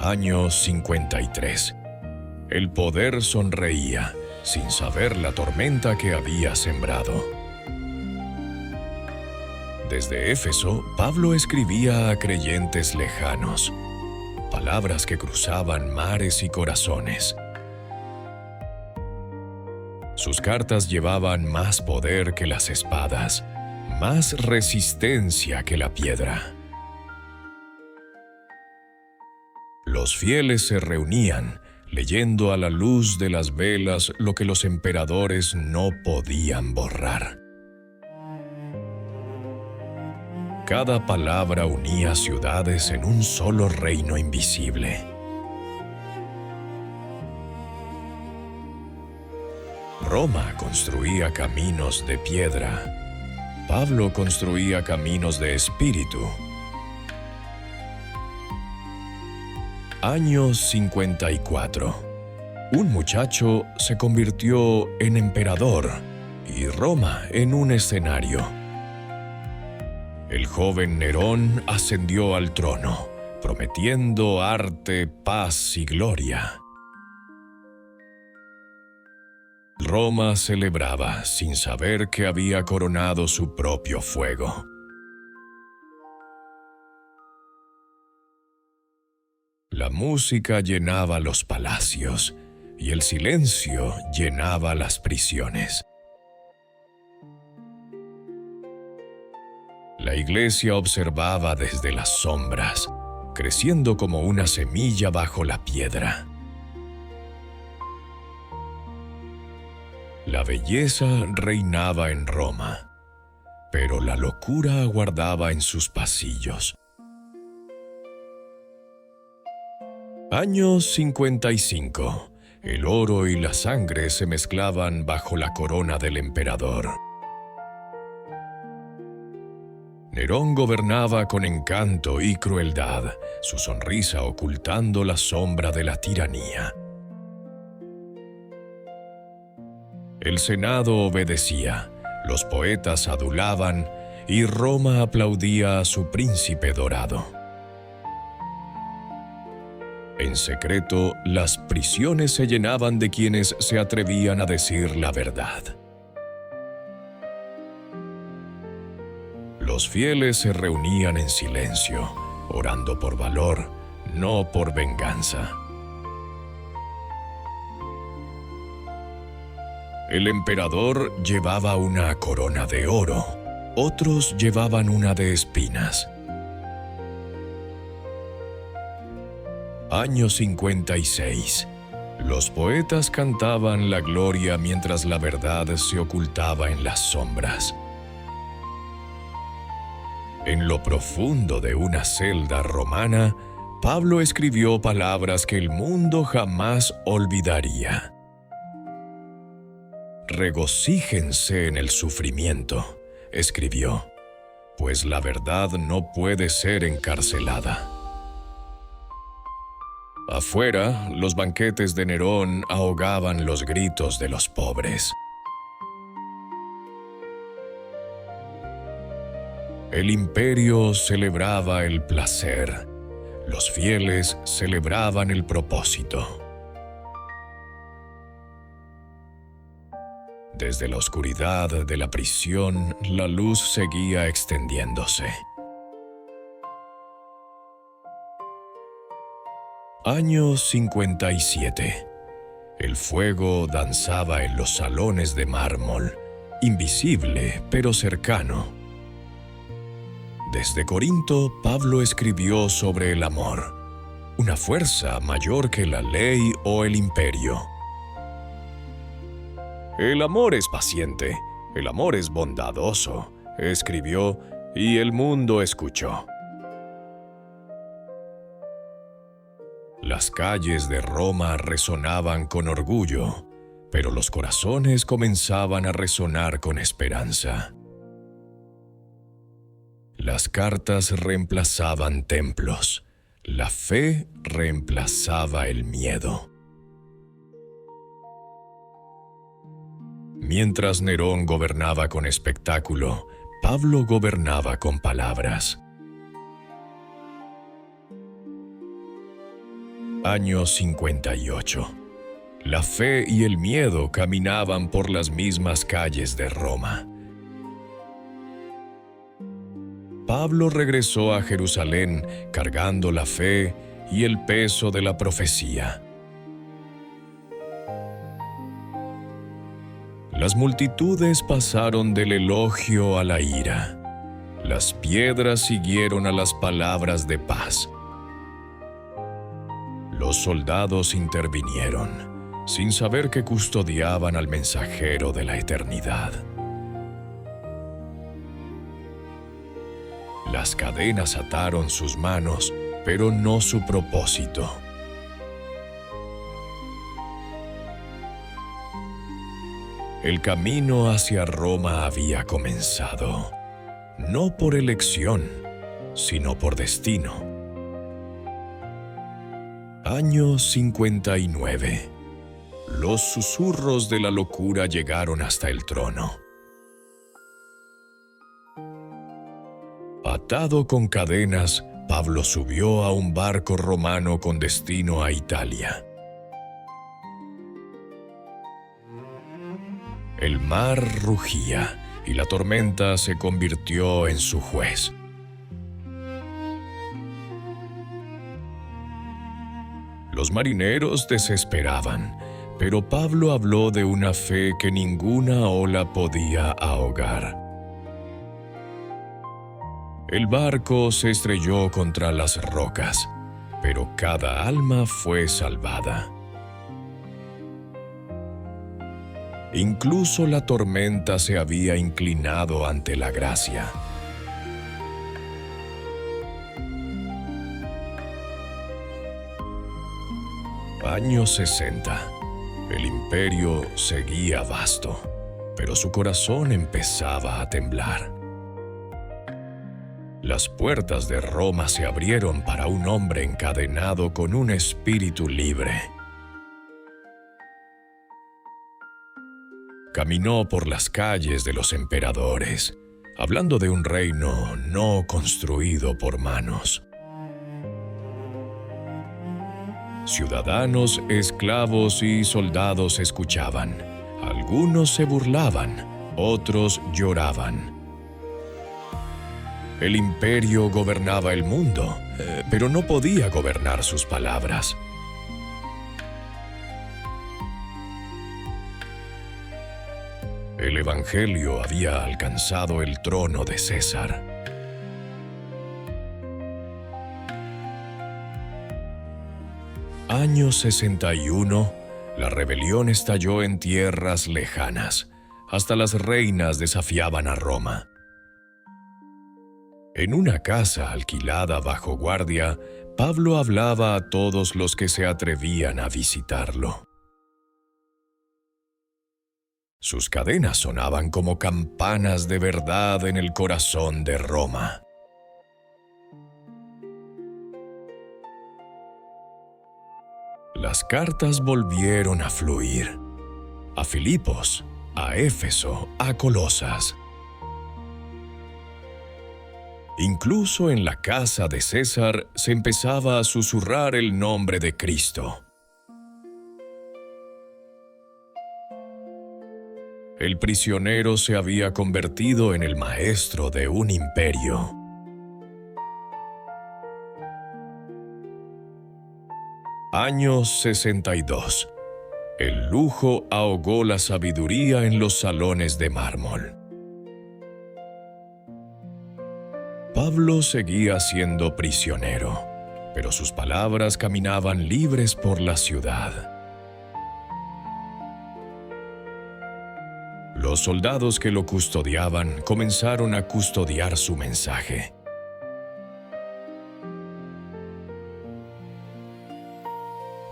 Año 53. El poder sonreía, sin saber la tormenta que había sembrado. Desde Éfeso, Pablo escribía a creyentes lejanos, palabras que cruzaban mares y corazones. Sus cartas llevaban más poder que las espadas, más resistencia que la piedra. Los fieles se reunían, leyendo a la luz de las velas lo que los emperadores no podían borrar. Cada palabra unía ciudades en un solo reino invisible. Roma construía caminos de piedra. Pablo construía caminos de espíritu. Año 54. Un muchacho se convirtió en emperador y Roma en un escenario. El joven Nerón ascendió al trono, prometiendo arte, paz y gloria. Roma celebraba sin saber que había coronado su propio fuego. La música llenaba los palacios y el silencio llenaba las prisiones. La iglesia observaba desde las sombras, creciendo como una semilla bajo la piedra. La belleza reinaba en Roma, pero la locura aguardaba en sus pasillos. Año 55. El oro y la sangre se mezclaban bajo la corona del emperador. Nerón gobernaba con encanto y crueldad, su sonrisa ocultando la sombra de la tiranía. El Senado obedecía, los poetas adulaban y Roma aplaudía a su príncipe dorado. En secreto, las prisiones se llenaban de quienes se atrevían a decir la verdad. Los fieles se reunían en silencio, orando por valor, no por venganza. El emperador llevaba una corona de oro, otros llevaban una de espinas. Año 56. Los poetas cantaban la gloria mientras la verdad se ocultaba en las sombras. En lo profundo de una celda romana, Pablo escribió palabras que el mundo jamás olvidaría. «Regocíjense en el sufrimiento», escribió, «pues la verdad no puede ser encarcelada». Afuera, los banquetes de Nerón ahogaban los gritos de los pobres. El imperio celebraba el placer, los fieles celebraban el propósito. Desde la oscuridad de la prisión, la luz seguía extendiéndose. Año 57. El fuego danzaba en los salones de mármol, invisible pero cercano. Desde Corinto, Pablo escribió sobre el amor, una fuerza mayor que la ley o el imperio. «El amor es paciente, el amor es bondadoso», escribió, y el mundo escuchó. Las calles de Roma resonaban con orgullo, pero los corazones comenzaban a resonar con esperanza. Las cartas reemplazaban templos, la fe reemplazaba el miedo. Mientras Nerón gobernaba con espectáculo, Pablo gobernaba con palabras. Año 58. La fe y el miedo caminaban por las mismas calles de Roma. Pablo regresó a Jerusalén cargando la fe y el peso de la profecía. Las multitudes pasaron del elogio a la ira. Las piedras siguieron a las palabras de paz. Los soldados intervinieron, sin saber que custodiaban al mensajero de la eternidad. Las cadenas ataron sus manos, pero no su propósito. El camino hacia Roma había comenzado, no por elección, sino por destino. Año 59. Los susurros de la locura llegaron hasta el trono. Atado con cadenas, Pablo subió a un barco romano con destino a Italia. El mar rugía y la tormenta se convirtió en su juez. Los marineros desesperaban, pero Pablo habló de una fe que ninguna ola podía ahogar. El barco se estrelló contra las rocas, pero cada alma fue salvada. Incluso la tormenta se había inclinado ante la gracia. Año 60. El imperio seguía vasto, pero su corazón empezaba a temblar. Las puertas de Roma se abrieron para un hombre encadenado con un espíritu libre. Caminó por las calles de los emperadores, hablando de un reino no construido por manos. Ciudadanos, esclavos y soldados escuchaban. Algunos se burlaban, otros lloraban. El imperio gobernaba el mundo, pero no podía gobernar sus palabras. El evangelio había alcanzado el trono de César. Año 61, la rebelión estalló en tierras lejanas. Hasta las reinas desafiaban a Roma. En una casa alquilada bajo guardia, Pablo hablaba a todos los que se atrevían a visitarlo. Sus cadenas sonaban como campanas de verdad en el corazón de Roma. Las cartas volvieron a fluir. A Filipos, a Éfeso, a Colosas. Incluso en la casa de César se empezaba a susurrar el nombre de Cristo. El prisionero se había convertido en el maestro de un imperio. Año 62. El lujo ahogó la sabiduría en los salones de mármol. Pablo seguía siendo prisionero, pero sus palabras caminaban libres por la ciudad. Los soldados que lo custodiaban comenzaron a custodiar su mensaje.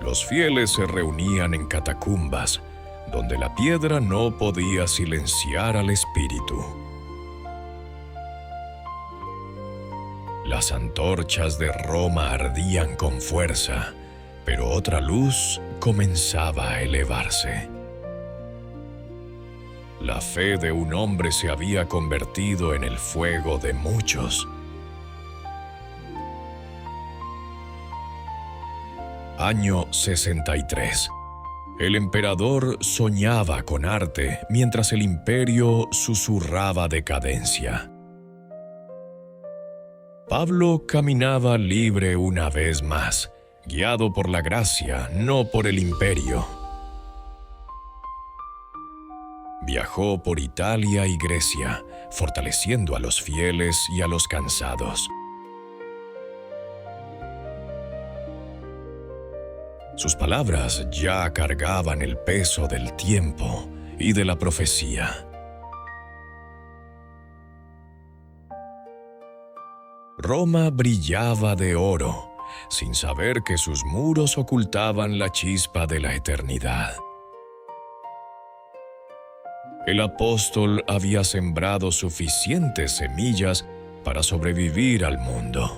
Los fieles se reunían en catacumbas, donde la piedra no podía silenciar al espíritu. Las antorchas de Roma ardían con fuerza, pero otra luz comenzaba a elevarse. La fe de un hombre se había convertido en el fuego de muchos. Año 63. El emperador soñaba con arte mientras el imperio susurraba decadencia. Pablo caminaba libre una vez más, guiado por la gracia, no por el imperio. Viajó por Italia y Grecia, fortaleciendo a los fieles y a los cansados. Sus palabras ya cargaban el peso del tiempo y de la profecía. Roma brillaba de oro, sin saber que sus muros ocultaban la chispa de la eternidad. El apóstol había sembrado suficientes semillas para sobrevivir al mundo.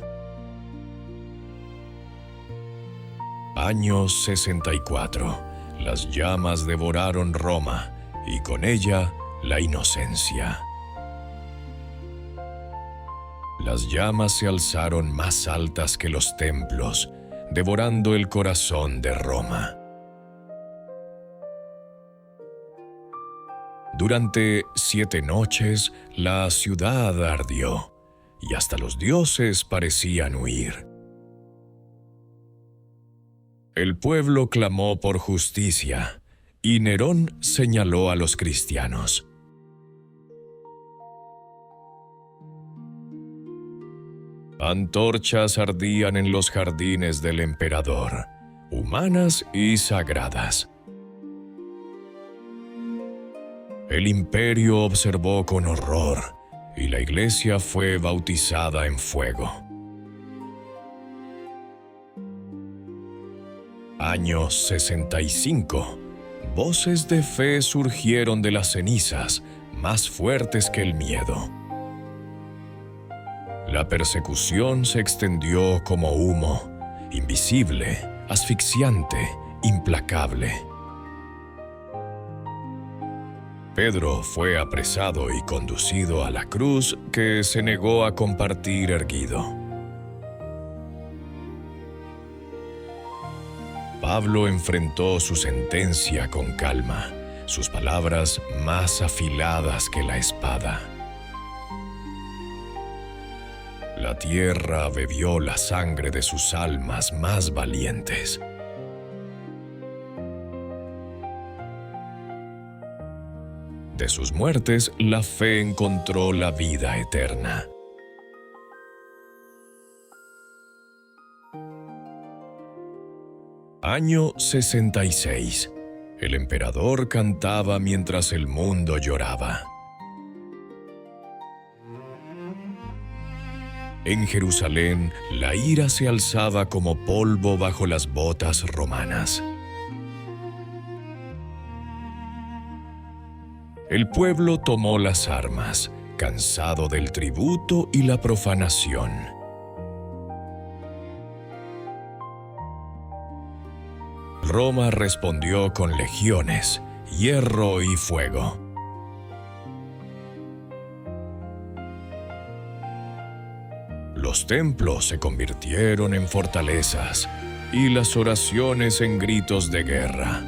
Año 64. Las llamas devoraron Roma y con ella la inocencia. Las llamas se alzaron más altas que los templos, devorando el corazón de Roma. Durante 7 noches, la ciudad ardió, y hasta los dioses parecían huir. El pueblo clamó por justicia, y Nerón señaló a los cristianos. Antorchas ardían en los jardines del emperador, humanas y sagradas. El imperio observó con horror, y la iglesia fue bautizada en fuego. Año 65. Voces de fe surgieron de las cenizas, más fuertes que el miedo. La persecución se extendió como humo, invisible, asfixiante, implacable. Pedro fue apresado y conducido a la cruz que se negó a compartir erguido. Pablo enfrentó su sentencia con calma, sus palabras más afiladas que la espada. La tierra bebió la sangre de sus almas más valientes. De sus muertes, la fe encontró la vida eterna. Año 66. El emperador cantaba mientras el mundo lloraba. En Jerusalén, la ira se alzaba como polvo bajo las botas romanas. El pueblo tomó las armas, cansado del tributo y la profanación. Roma respondió con legiones, hierro y fuego. Los templos se convirtieron en fortalezas y las oraciones en gritos de guerra.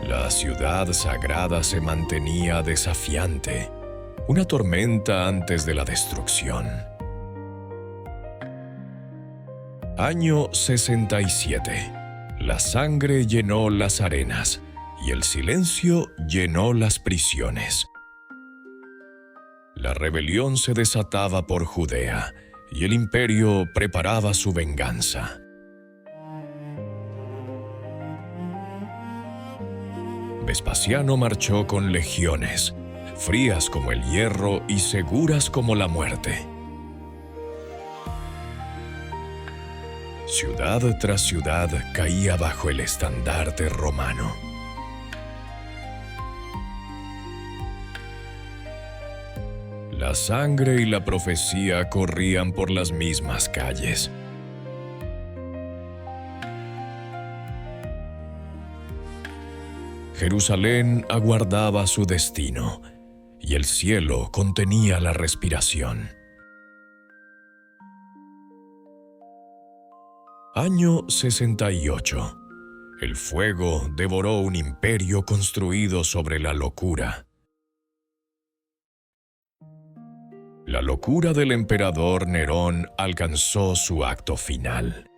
La ciudad sagrada se mantenía desafiante, una tormenta antes de la destrucción. Año 67. La sangre llenó las arenas y el silencio llenó las prisiones. La rebelión se desataba por Judea y el imperio preparaba su venganza. Vespasiano marchó con legiones, frías como el hierro y seguras como la muerte. Ciudad tras ciudad caía bajo el estandarte romano. La sangre y la profecía corrían por las mismas calles. Jerusalén aguardaba su destino, y el cielo contenía la respiración. Año 68. El fuego devoró un imperio construido sobre la locura. La locura del emperador Nerón alcanzó su acto final.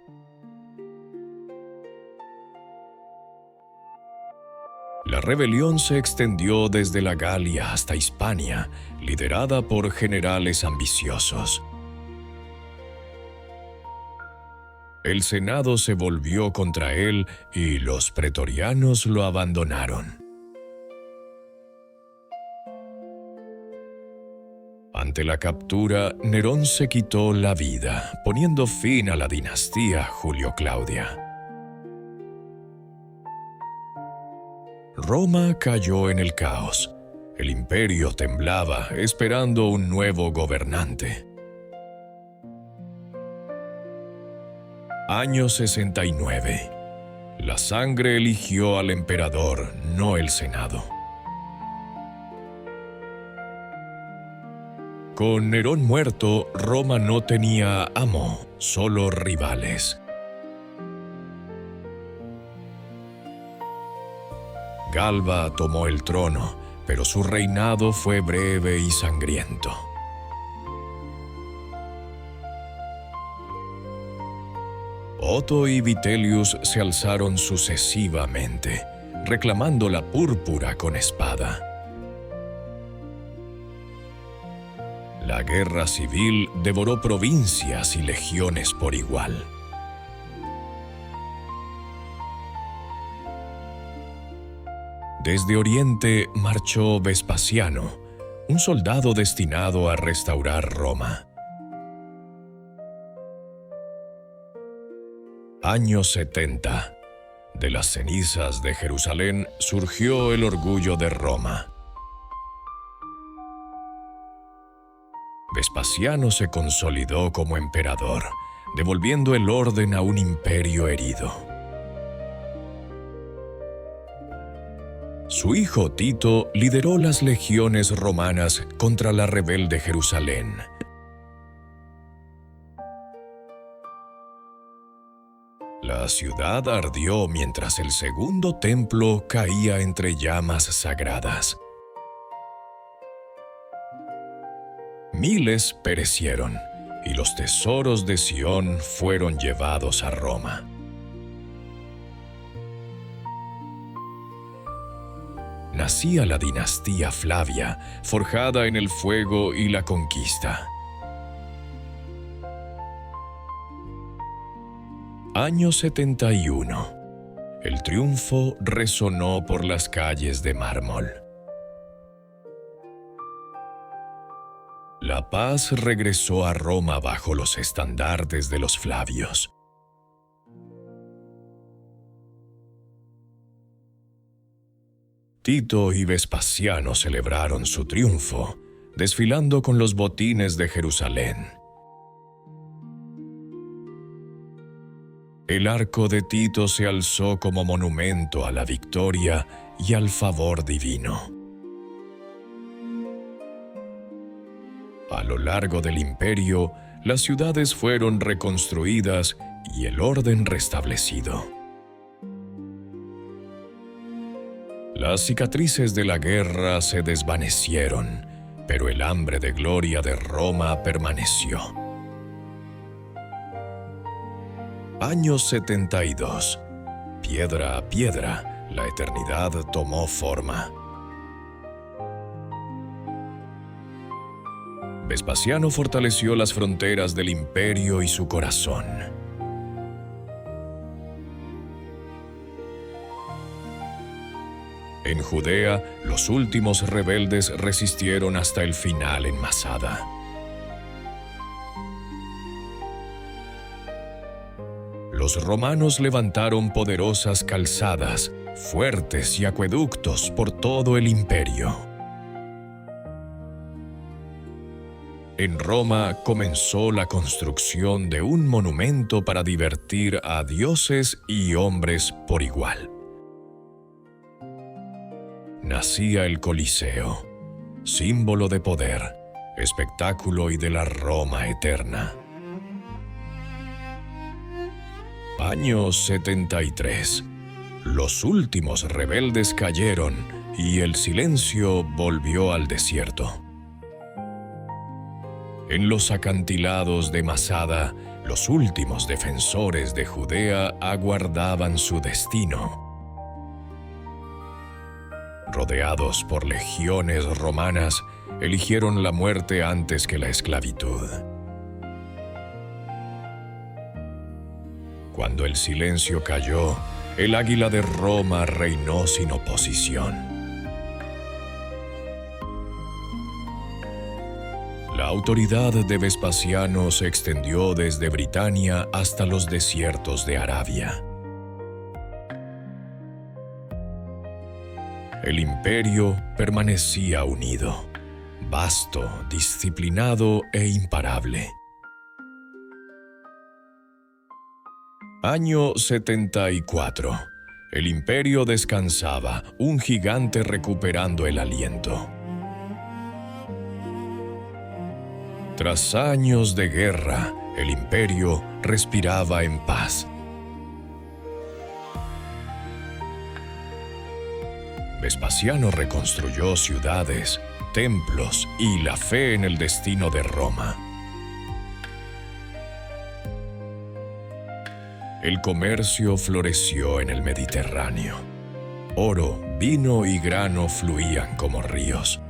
La rebelión se extendió desde la Galia hasta Hispania, liderada por generales ambiciosos. El Senado se volvió contra él y los pretorianos lo abandonaron. Ante la captura, Nerón se quitó la vida, poniendo fin a la dinastía Julio-Claudia. Roma cayó en el caos. El imperio temblaba, esperando un nuevo gobernante. Año 69. La sangre eligió al emperador, no el Senado. Con Nerón muerto, Roma no tenía amo, solo rivales. Galba tomó el trono, pero su reinado fue breve y sangriento. Otto y Vitellius se alzaron sucesivamente, reclamando la púrpura con espada. La guerra civil devoró provincias y legiones por igual. Desde Oriente marchó Vespasiano, un soldado destinado a restaurar Roma. Año 70. De las cenizas de Jerusalén surgió el orgullo de Roma. Vespasiano se consolidó como emperador, devolviendo el orden a un imperio herido. Su hijo Tito lideró las legiones romanas contra la rebelde Jerusalén. La ciudad ardió mientras el segundo templo caía entre llamas sagradas. Miles perecieron, y los tesoros de Sión fueron llevados a Roma. Nacía la dinastía Flavia, forjada en el fuego y la conquista. Año 71. El triunfo resonó por las calles de mármol. La paz regresó a Roma bajo los estandartes de los Flavios. Tito y Vespasiano celebraron su triunfo, desfilando con los botines de Jerusalén. El arco de Tito se alzó como monumento a la victoria y al favor divino. A lo largo del imperio, las ciudades fueron reconstruidas y el orden restablecido. Las cicatrices de la guerra se desvanecieron, pero el hambre de gloria de Roma permaneció. Año 72. Piedra a piedra, la eternidad tomó forma. Vespasiano fortaleció las fronteras del imperio y su corazón. En Judea, los últimos rebeldes resistieron hasta el final en Masada. Los romanos levantaron poderosas calzadas, fuertes y acueductos por todo el imperio. En Roma comenzó la construcción de un monumento para divertir a dioses y hombres por igual. Nacía el Coliseo, símbolo de poder, espectáculo y de la Roma eterna. Año 73. Los últimos rebeldes cayeron y el silencio volvió al desierto. En los acantilados de Masada, los últimos defensores de Judea aguardaban su destino. Rodeados por legiones romanas, eligieron la muerte antes que la esclavitud. Cuando el silencio cayó, el águila de Roma reinó sin oposición. La autoridad de Vespasiano se extendió desde Britania hasta los desiertos de Arabia. El imperio permanecía unido, vasto, disciplinado e imparable. Año 74. El imperio descansaba, un gigante recuperando el aliento. Tras años de guerra, el imperio respiraba en paz. Vespasiano reconstruyó ciudades, templos y la fe en el destino de Roma. El comercio floreció en el Mediterráneo. Oro, vino y grano fluían como ríos.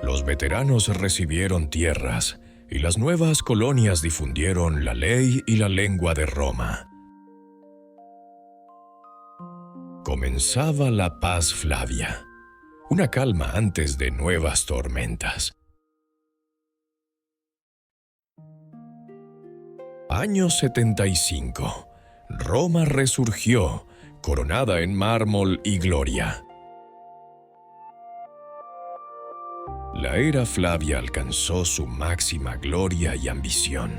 Los veteranos recibieron tierras y las nuevas colonias difundieron la ley y la lengua de Roma. Comenzaba la paz Flavia, una calma antes de nuevas tormentas. Año 75. Roma resurgió, coronada en mármol y gloria. La era Flavia alcanzó su máxima gloria y ambición.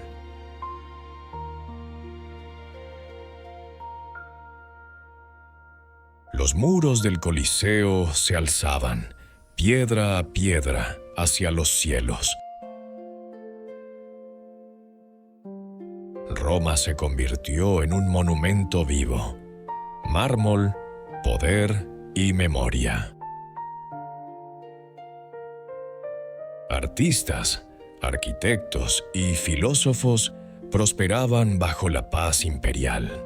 Los muros del Coliseo se alzaban, piedra a piedra, hacia los cielos. Roma se convirtió en un monumento vivo. Mármol, poder y memoria. Artistas, arquitectos y filósofos prosperaban bajo la paz imperial.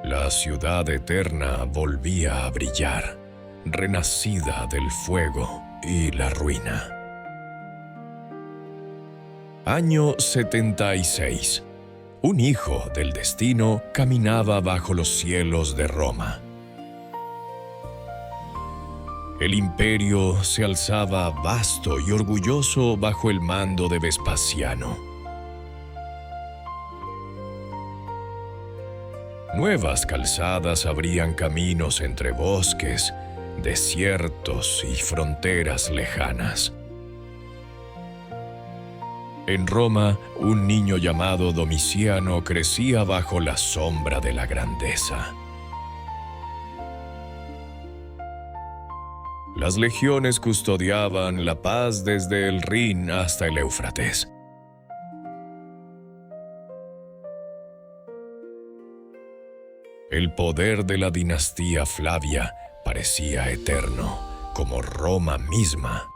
La ciudad eterna volvía a brillar, renacida del fuego y la ruina. Año 76. Un hijo del destino caminaba bajo los cielos de Roma. El imperio se alzaba vasto y orgulloso bajo el mando de Vespasiano. Nuevas calzadas abrían caminos entre bosques, desiertos y fronteras lejanas. En Roma, un niño llamado Domiciano crecía bajo la sombra de la grandeza. Las legiones custodiaban la paz desde el Rin hasta el Éufrates. El poder de la dinastía Flavia parecía eterno, como Roma misma.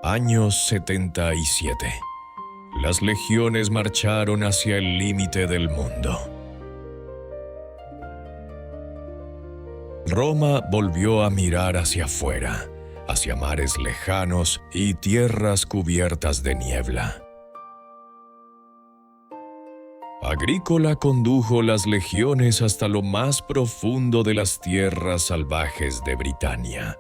Año 77. Las legiones marcharon hacia el límite del mundo. Roma volvió a mirar hacia afuera, hacia mares lejanos y tierras cubiertas de niebla. Agrícola condujo las legiones hasta lo más profundo de las tierras salvajes de Britania.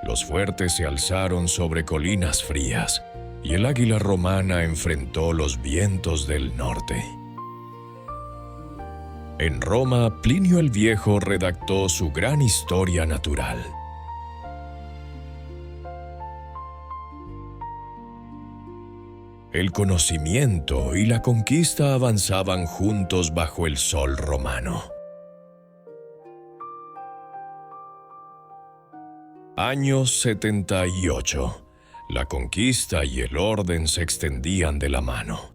Los fuertes se alzaron sobre colinas frías, y el águila romana enfrentó los vientos del norte. En Roma, Plinio el Viejo redactó su gran historia natural. El conocimiento y la conquista avanzaban juntos bajo el sol romano. Año 78. La conquista y el orden se extendían de la mano.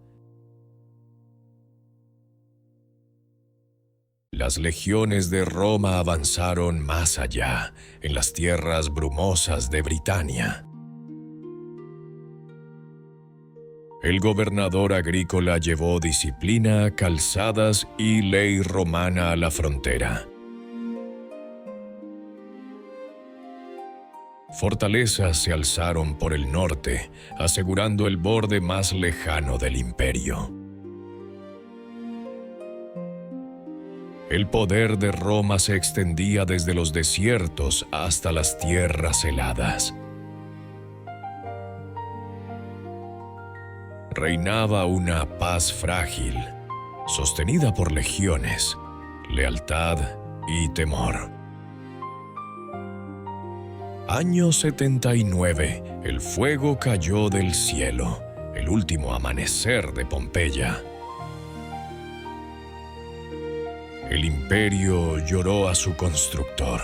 Las legiones de Roma avanzaron más allá, en las tierras brumosas de Britania. El gobernador agrícola llevó disciplina, calzadas y ley romana a la frontera. Fortalezas se alzaron por el norte, asegurando el borde más lejano del imperio. El poder de Roma se extendía desde los desiertos hasta las tierras heladas. Reinaba una paz frágil, sostenida por legiones, lealtad y temor. Año 79. El fuego cayó del cielo, el último amanecer de Pompeya. El imperio lloró a su constructor.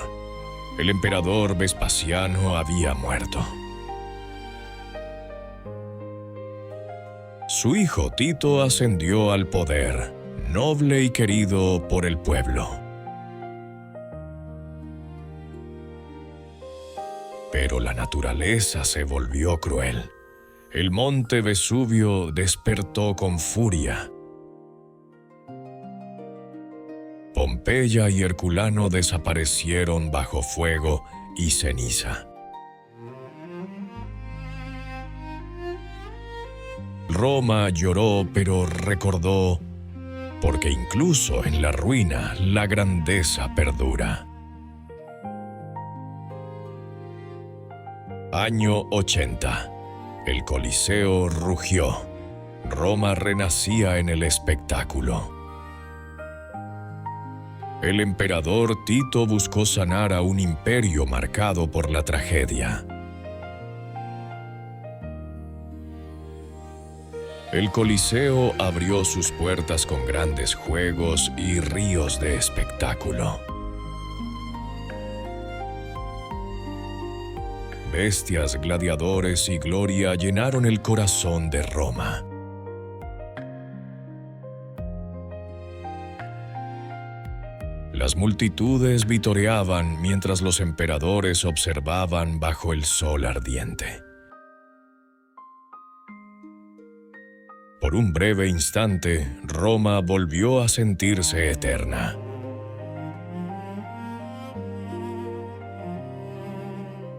El emperador Vespasiano había muerto. Su hijo Tito ascendió al poder, noble y querido por el pueblo. Pero la naturaleza se volvió cruel. El monte Vesubio despertó con furia. Pompeya y Herculano desaparecieron bajo fuego y ceniza. Roma lloró, pero recordó, porque incluso en la ruina la grandeza perdura. Año 80. El Coliseo rugió. Roma renacía en el espectáculo. El emperador Tito buscó sanar a un imperio marcado por la tragedia. El Coliseo abrió sus puertas con grandes juegos y ríos de espectáculo. Bestias, gladiadores y gloria llenaron el corazón de Roma. Las multitudes vitoreaban mientras los emperadores observaban bajo el sol ardiente. Por un breve instante, Roma volvió a sentirse eterna.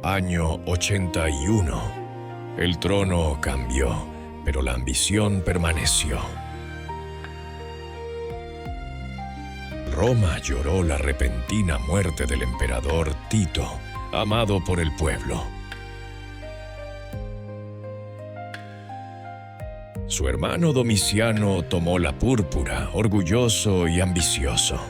Año 81. El trono cambió, pero la ambición permaneció. Roma lloró la repentina muerte del emperador Tito, amado por el pueblo. Su hermano Domiciano tomó la púrpura, orgulloso y ambicioso.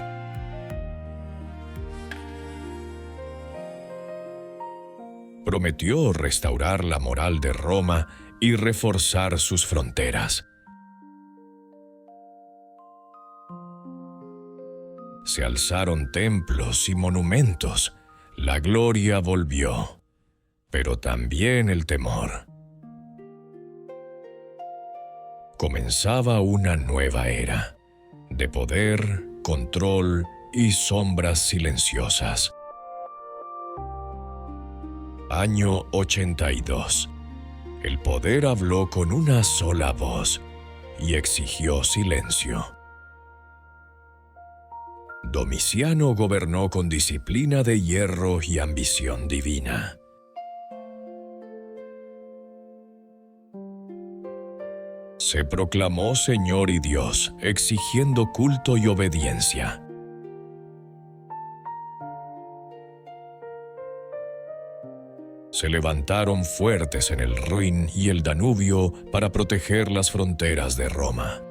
Prometió restaurar la moral de Roma y reforzar sus fronteras. Se alzaron templos y monumentos. La gloria volvió, pero también el temor. Comenzaba una nueva era, de poder, control y sombras silenciosas. Año 82. El poder habló con una sola voz y exigió silencio. Domiciano gobernó con disciplina de hierro y ambición divina. Se proclamó Señor y Dios, exigiendo culto y obediencia. Se levantaron fuertes en el Rin y el Danubio para proteger las fronteras de Roma.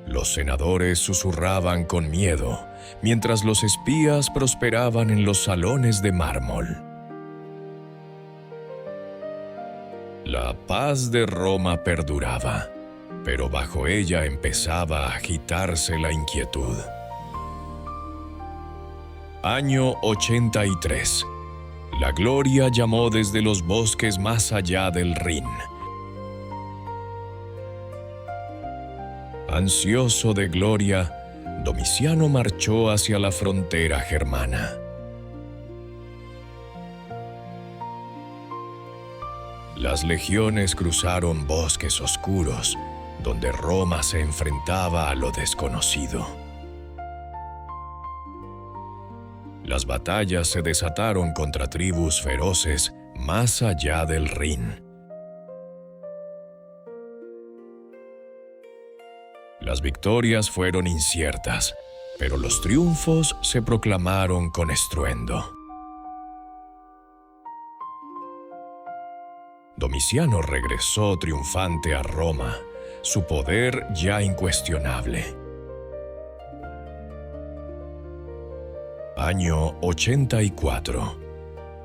Los senadores susurraban con miedo, mientras los espías prosperaban en los salones de mármol. La paz de Roma perduraba, pero bajo ella empezaba a agitarse la inquietud. Año 83. La gloria llamó desde los bosques más allá del Rin. Ansioso de gloria, Domiciano marchó hacia la frontera germana. Las legiones cruzaron bosques oscuros, donde Roma se enfrentaba a lo desconocido. Las batallas se desataron contra tribus feroces más allá del Rin. Las victorias fueron inciertas, pero los triunfos se proclamaron con estruendo. Domiciano regresó triunfante a Roma, su poder ya incuestionable. Año 84.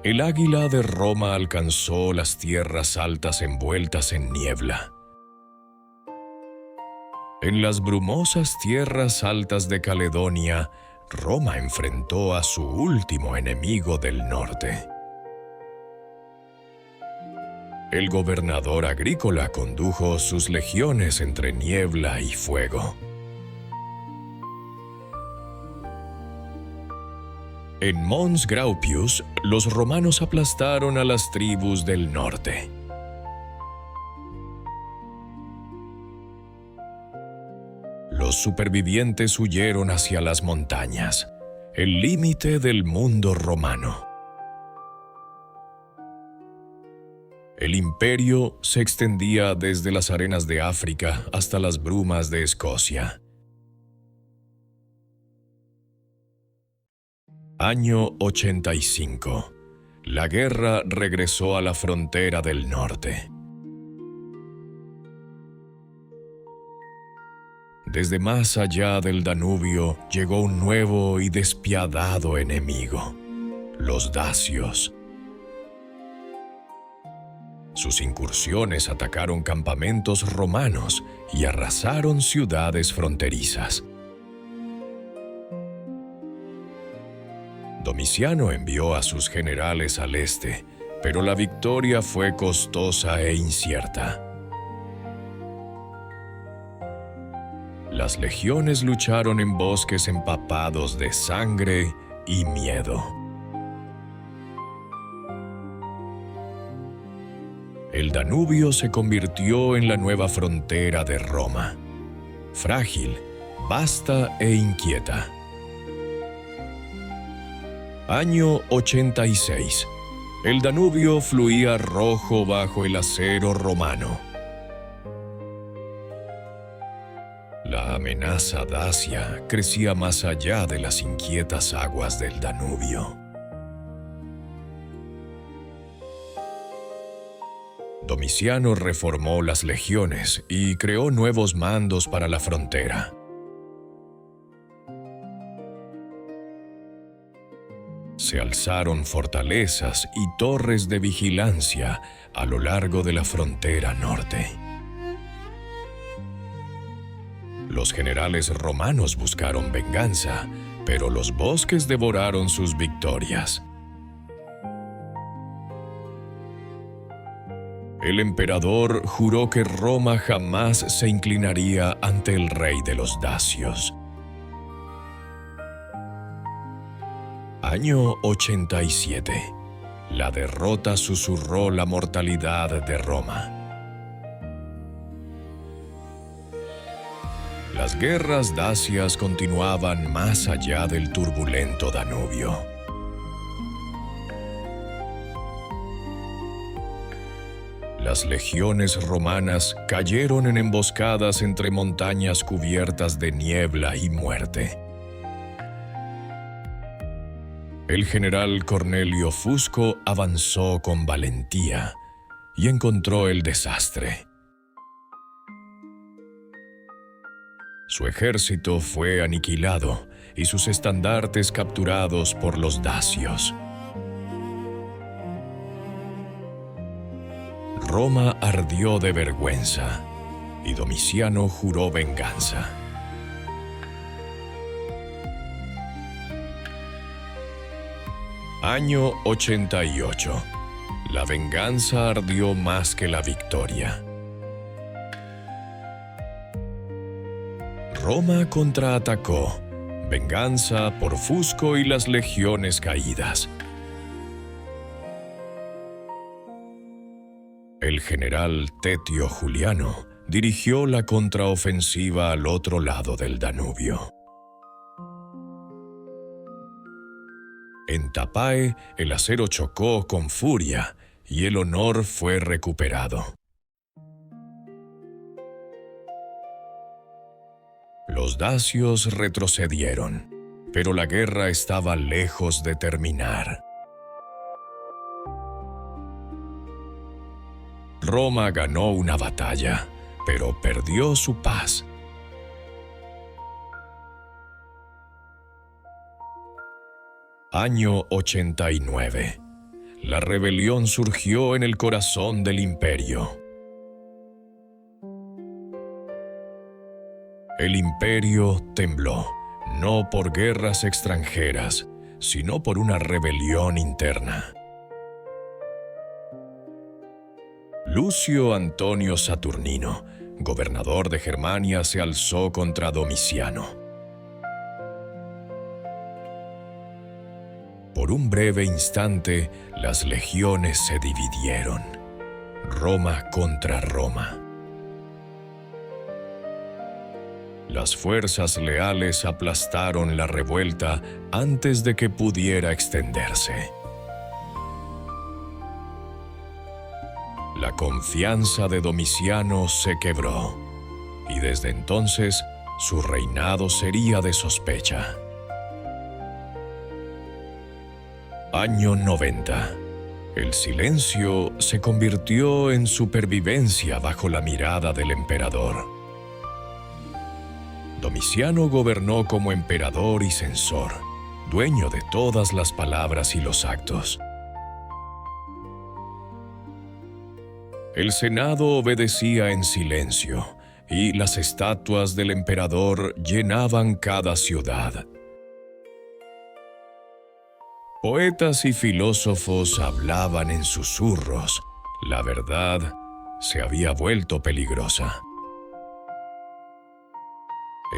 El águila de Roma alcanzó las tierras altas envueltas en niebla. En las brumosas tierras altas de Caledonia, Roma enfrentó a su último enemigo del norte. El gobernador agrícola condujo sus legiones entre niebla y fuego. En Mons Graupius, los romanos aplastaron a las tribus del norte. Los supervivientes huyeron hacia las montañas, el límite del mundo romano. El imperio se extendía desde las arenas de África hasta las brumas de Escocia. Año 85. La guerra regresó a la frontera del norte. Desde más allá del Danubio llegó un nuevo y despiadado enemigo: los dacios. Sus incursiones atacaron campamentos romanos y arrasaron ciudades fronterizas. Domiciano envió a sus generales al este, pero la victoria fue costosa e incierta. Las legiones lucharon en bosques empapados de sangre y miedo. El Danubio se convirtió en la nueva frontera de Roma, frágil, vasta e inquieta. Año 86. El Danubio fluía rojo bajo el acero romano. La amenaza dacia crecía más allá de las inquietas aguas del Danubio. Domiciano reformó las legiones y creó nuevos mandos para la frontera. Se alzaron fortalezas y torres de vigilancia a lo largo de la frontera norte. Los generales romanos buscaron venganza, pero los bosques devoraron sus victorias. El emperador juró que Roma jamás se inclinaría ante el rey de los dacios. Año 87. La derrota susurró la mortalidad de Roma. Las guerras dacias continuaban más allá del turbulento Danubio. Las legiones romanas cayeron en emboscadas entre montañas cubiertas de niebla y muerte. El general Cornelio Fusco avanzó con valentía y encontró el desastre. Su ejército fue aniquilado y sus estandartes capturados por los dacios. Roma ardió de vergüenza y Domiciano juró venganza. Año 88. La venganza ardió más que la victoria. Roma contraatacó. Venganza por Fusco y las legiones caídas. El general Tetio Juliano dirigió la contraofensiva al otro lado del Danubio. En Tapae, el acero chocó con furia y el honor fue recuperado. Los dacios retrocedieron, pero la guerra estaba lejos de terminar. Roma ganó una batalla, pero perdió su paz. Año 89. La rebelión surgió en el corazón del imperio. El imperio tembló, no por guerras extranjeras, sino por una rebelión interna. Lucio Antonio Saturnino, gobernador de Germania, se alzó contra Domiciano. Por un breve instante, las legiones se dividieron. Roma contra Roma. Las fuerzas leales aplastaron la revuelta antes de que pudiera extenderse. La confianza de Domiciano se quebró, y desde entonces su reinado sería de sospecha. Año 90. El silencio se convirtió en supervivencia bajo la mirada del emperador. Domiciano gobernó como emperador y censor, dueño de todas las palabras y los actos. El Senado obedecía en silencio, y las estatuas del emperador llenaban cada ciudad. Poetas y filósofos hablaban en susurros. La verdad se había vuelto peligrosa.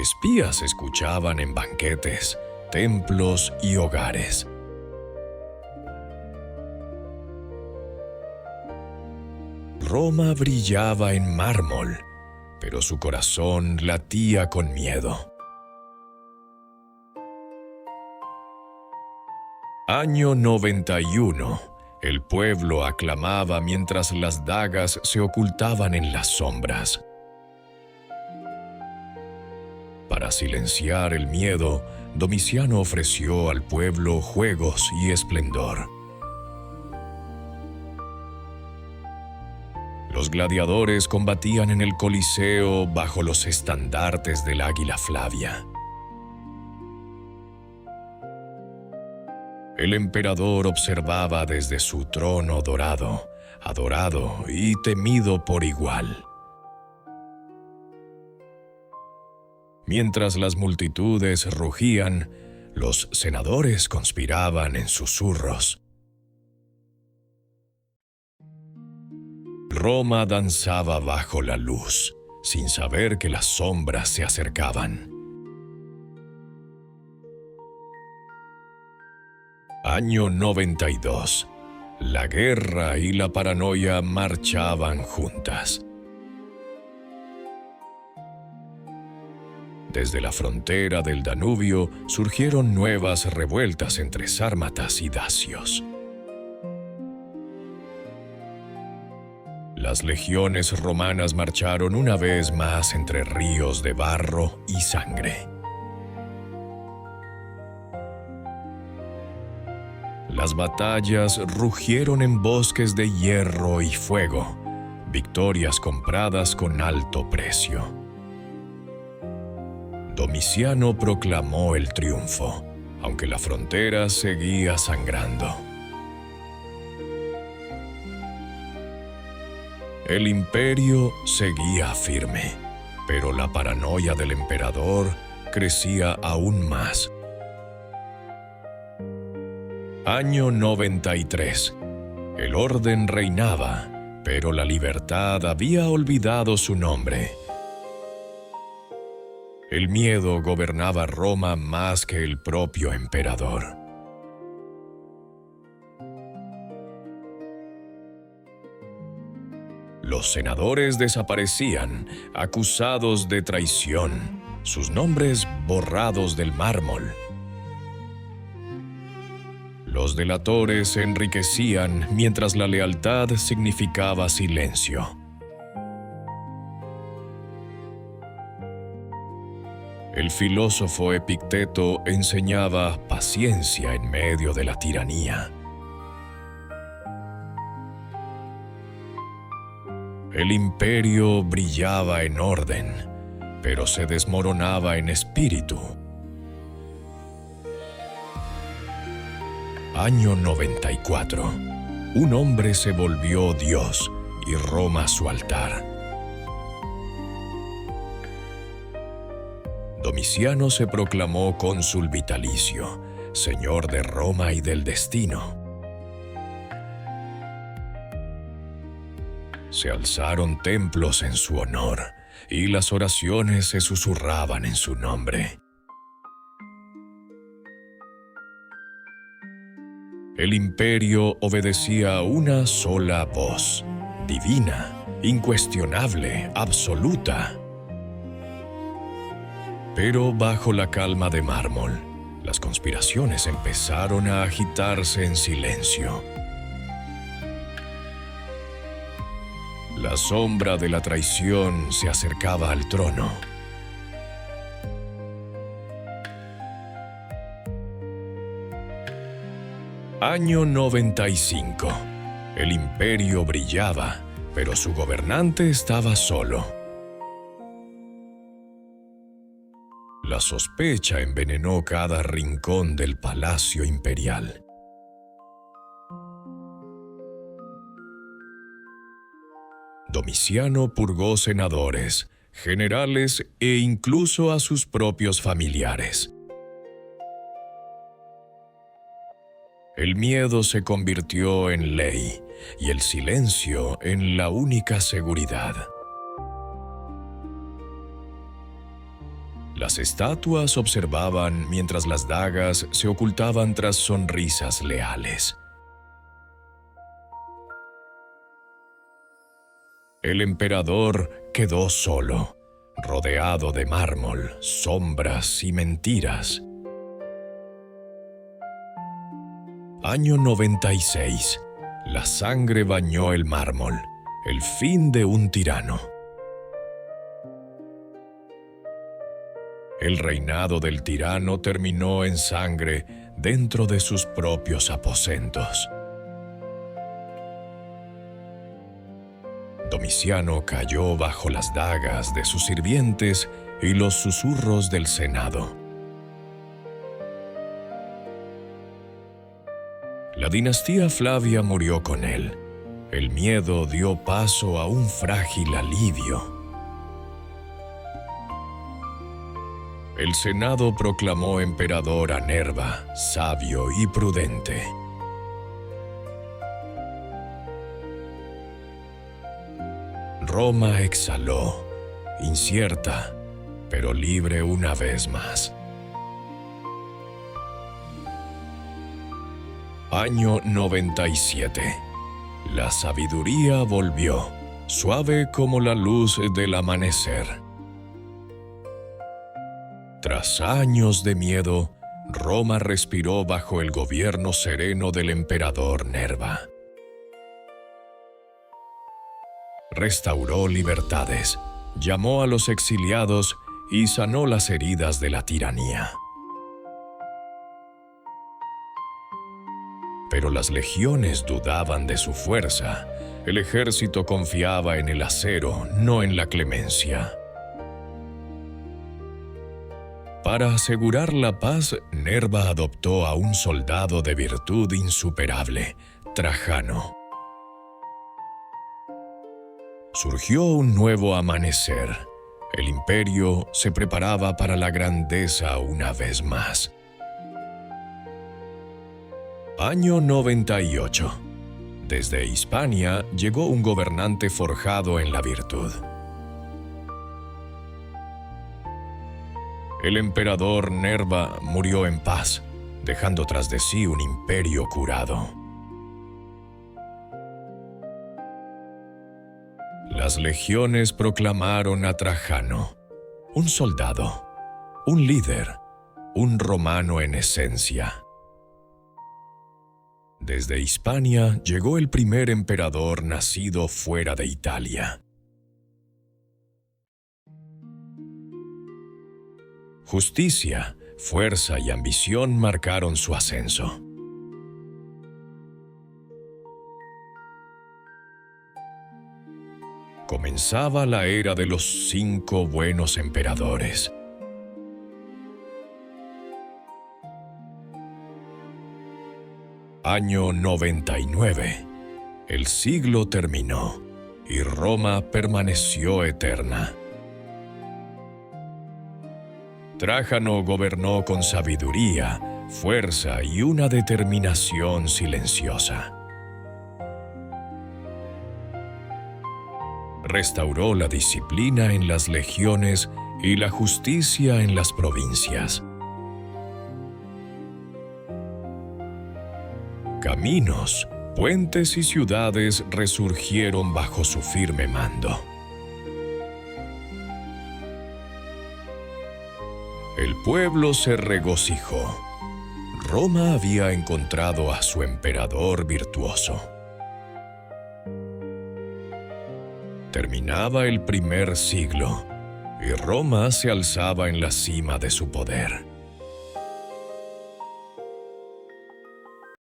Espías escuchaban en banquetes, templos y hogares. Roma brillaba en mármol, pero su corazón latía con miedo. Año 91. El pueblo aclamaba mientras las dagas se ocultaban en las sombras. Para silenciar el miedo, Domiciano ofreció al pueblo juegos y esplendor. Los gladiadores combatían en el Coliseo bajo los estandartes del águila Flavia. El emperador observaba desde su trono dorado, adorado y temido por igual. Mientras las multitudes rugían, los senadores conspiraban en susurros. Roma danzaba bajo la luz, sin saber que las sombras se acercaban. Año 92. La guerra y la paranoia marchaban juntas. Desde la frontera del Danubio surgieron nuevas revueltas entre sármatas y dacios. Las legiones romanas marcharon una vez más entre ríos de barro y sangre. Las batallas rugieron en bosques de hierro y fuego, victorias compradas con alto precio. Domiciano proclamó el triunfo, aunque la frontera seguía sangrando. El imperio seguía firme, pero la paranoia del emperador crecía aún más. Año 93. El orden reinaba, pero la libertad había olvidado su nombre. El miedo gobernaba Roma más que el propio emperador. Los senadores desaparecían, acusados de traición, sus nombres borrados del mármol. Los delatores se enriquecían mientras la lealtad significaba silencio. El filósofo Epicteto enseñaba paciencia en medio de la tiranía. El imperio brillaba en orden, pero se desmoronaba en espíritu. Año 94. Un hombre se volvió Dios y Roma su altar. Domiciano se proclamó cónsul vitalicio, señor de Roma y del destino. Se alzaron templos en su honor, y las oraciones se susurraban en su nombre. El imperio obedecía a una sola voz, divina, incuestionable, absoluta. Pero bajo la calma de mármol, las conspiraciones empezaron a agitarse en silencio. La sombra de la traición se acercaba al trono. Año 95. El imperio brillaba, pero su gobernante estaba solo. La sospecha envenenó cada rincón del palacio imperial. Domiciano purgó senadores, generales e incluso a sus propios familiares. El miedo se convirtió en ley y el silencio en la única seguridad. Las estatuas observaban mientras las dagas se ocultaban tras sonrisas leales. El emperador quedó solo, rodeado de mármol, sombras y mentiras. Año 96. La sangre bañó el mármol, el fin de un tirano. El reinado del tirano terminó en sangre dentro de sus propios aposentos. Domiciano cayó bajo las dagas de sus sirvientes y los susurros del Senado. La dinastía Flavia murió con él. El miedo dio paso a un frágil alivio. El Senado proclamó emperador a Nerva, sabio y prudente. Roma exhaló, incierta, pero libre una vez más. Año 97. La sabiduría volvió, suave como la luz del amanecer. Tras años de miedo, Roma respiró bajo el gobierno sereno del emperador Nerva. Restauró libertades, llamó a los exiliados y sanó las heridas de la tiranía. Pero las legiones dudaban de su fuerza. El ejército confiaba en el acero, no en la clemencia. Para asegurar la paz, Nerva adoptó a un soldado de virtud insuperable, Trajano. Surgió un nuevo amanecer. El imperio se preparaba para la grandeza una vez más. Año 98. Desde Hispania llegó un gobernante forjado en la virtud. El emperador Nerva murió en paz, dejando tras de sí un imperio curado. Las legiones proclamaron a Trajano, un soldado, un líder, un romano en esencia. Desde Hispania llegó el primer emperador nacido fuera de Italia. Justicia, fuerza y ambición marcaron su ascenso. Comenzaba la era de los 5 buenos emperadores. Año 99. El siglo terminó y Roma permaneció eterna. Trajano gobernó con sabiduría, fuerza y una determinación silenciosa. Restauró la disciplina en las legiones y la justicia en las provincias. Caminos, puentes y ciudades resurgieron bajo su firme mando. El pueblo se regocijó. Roma había encontrado a su emperador virtuoso. Terminaba el primer siglo y Roma se alzaba en la cima de su poder.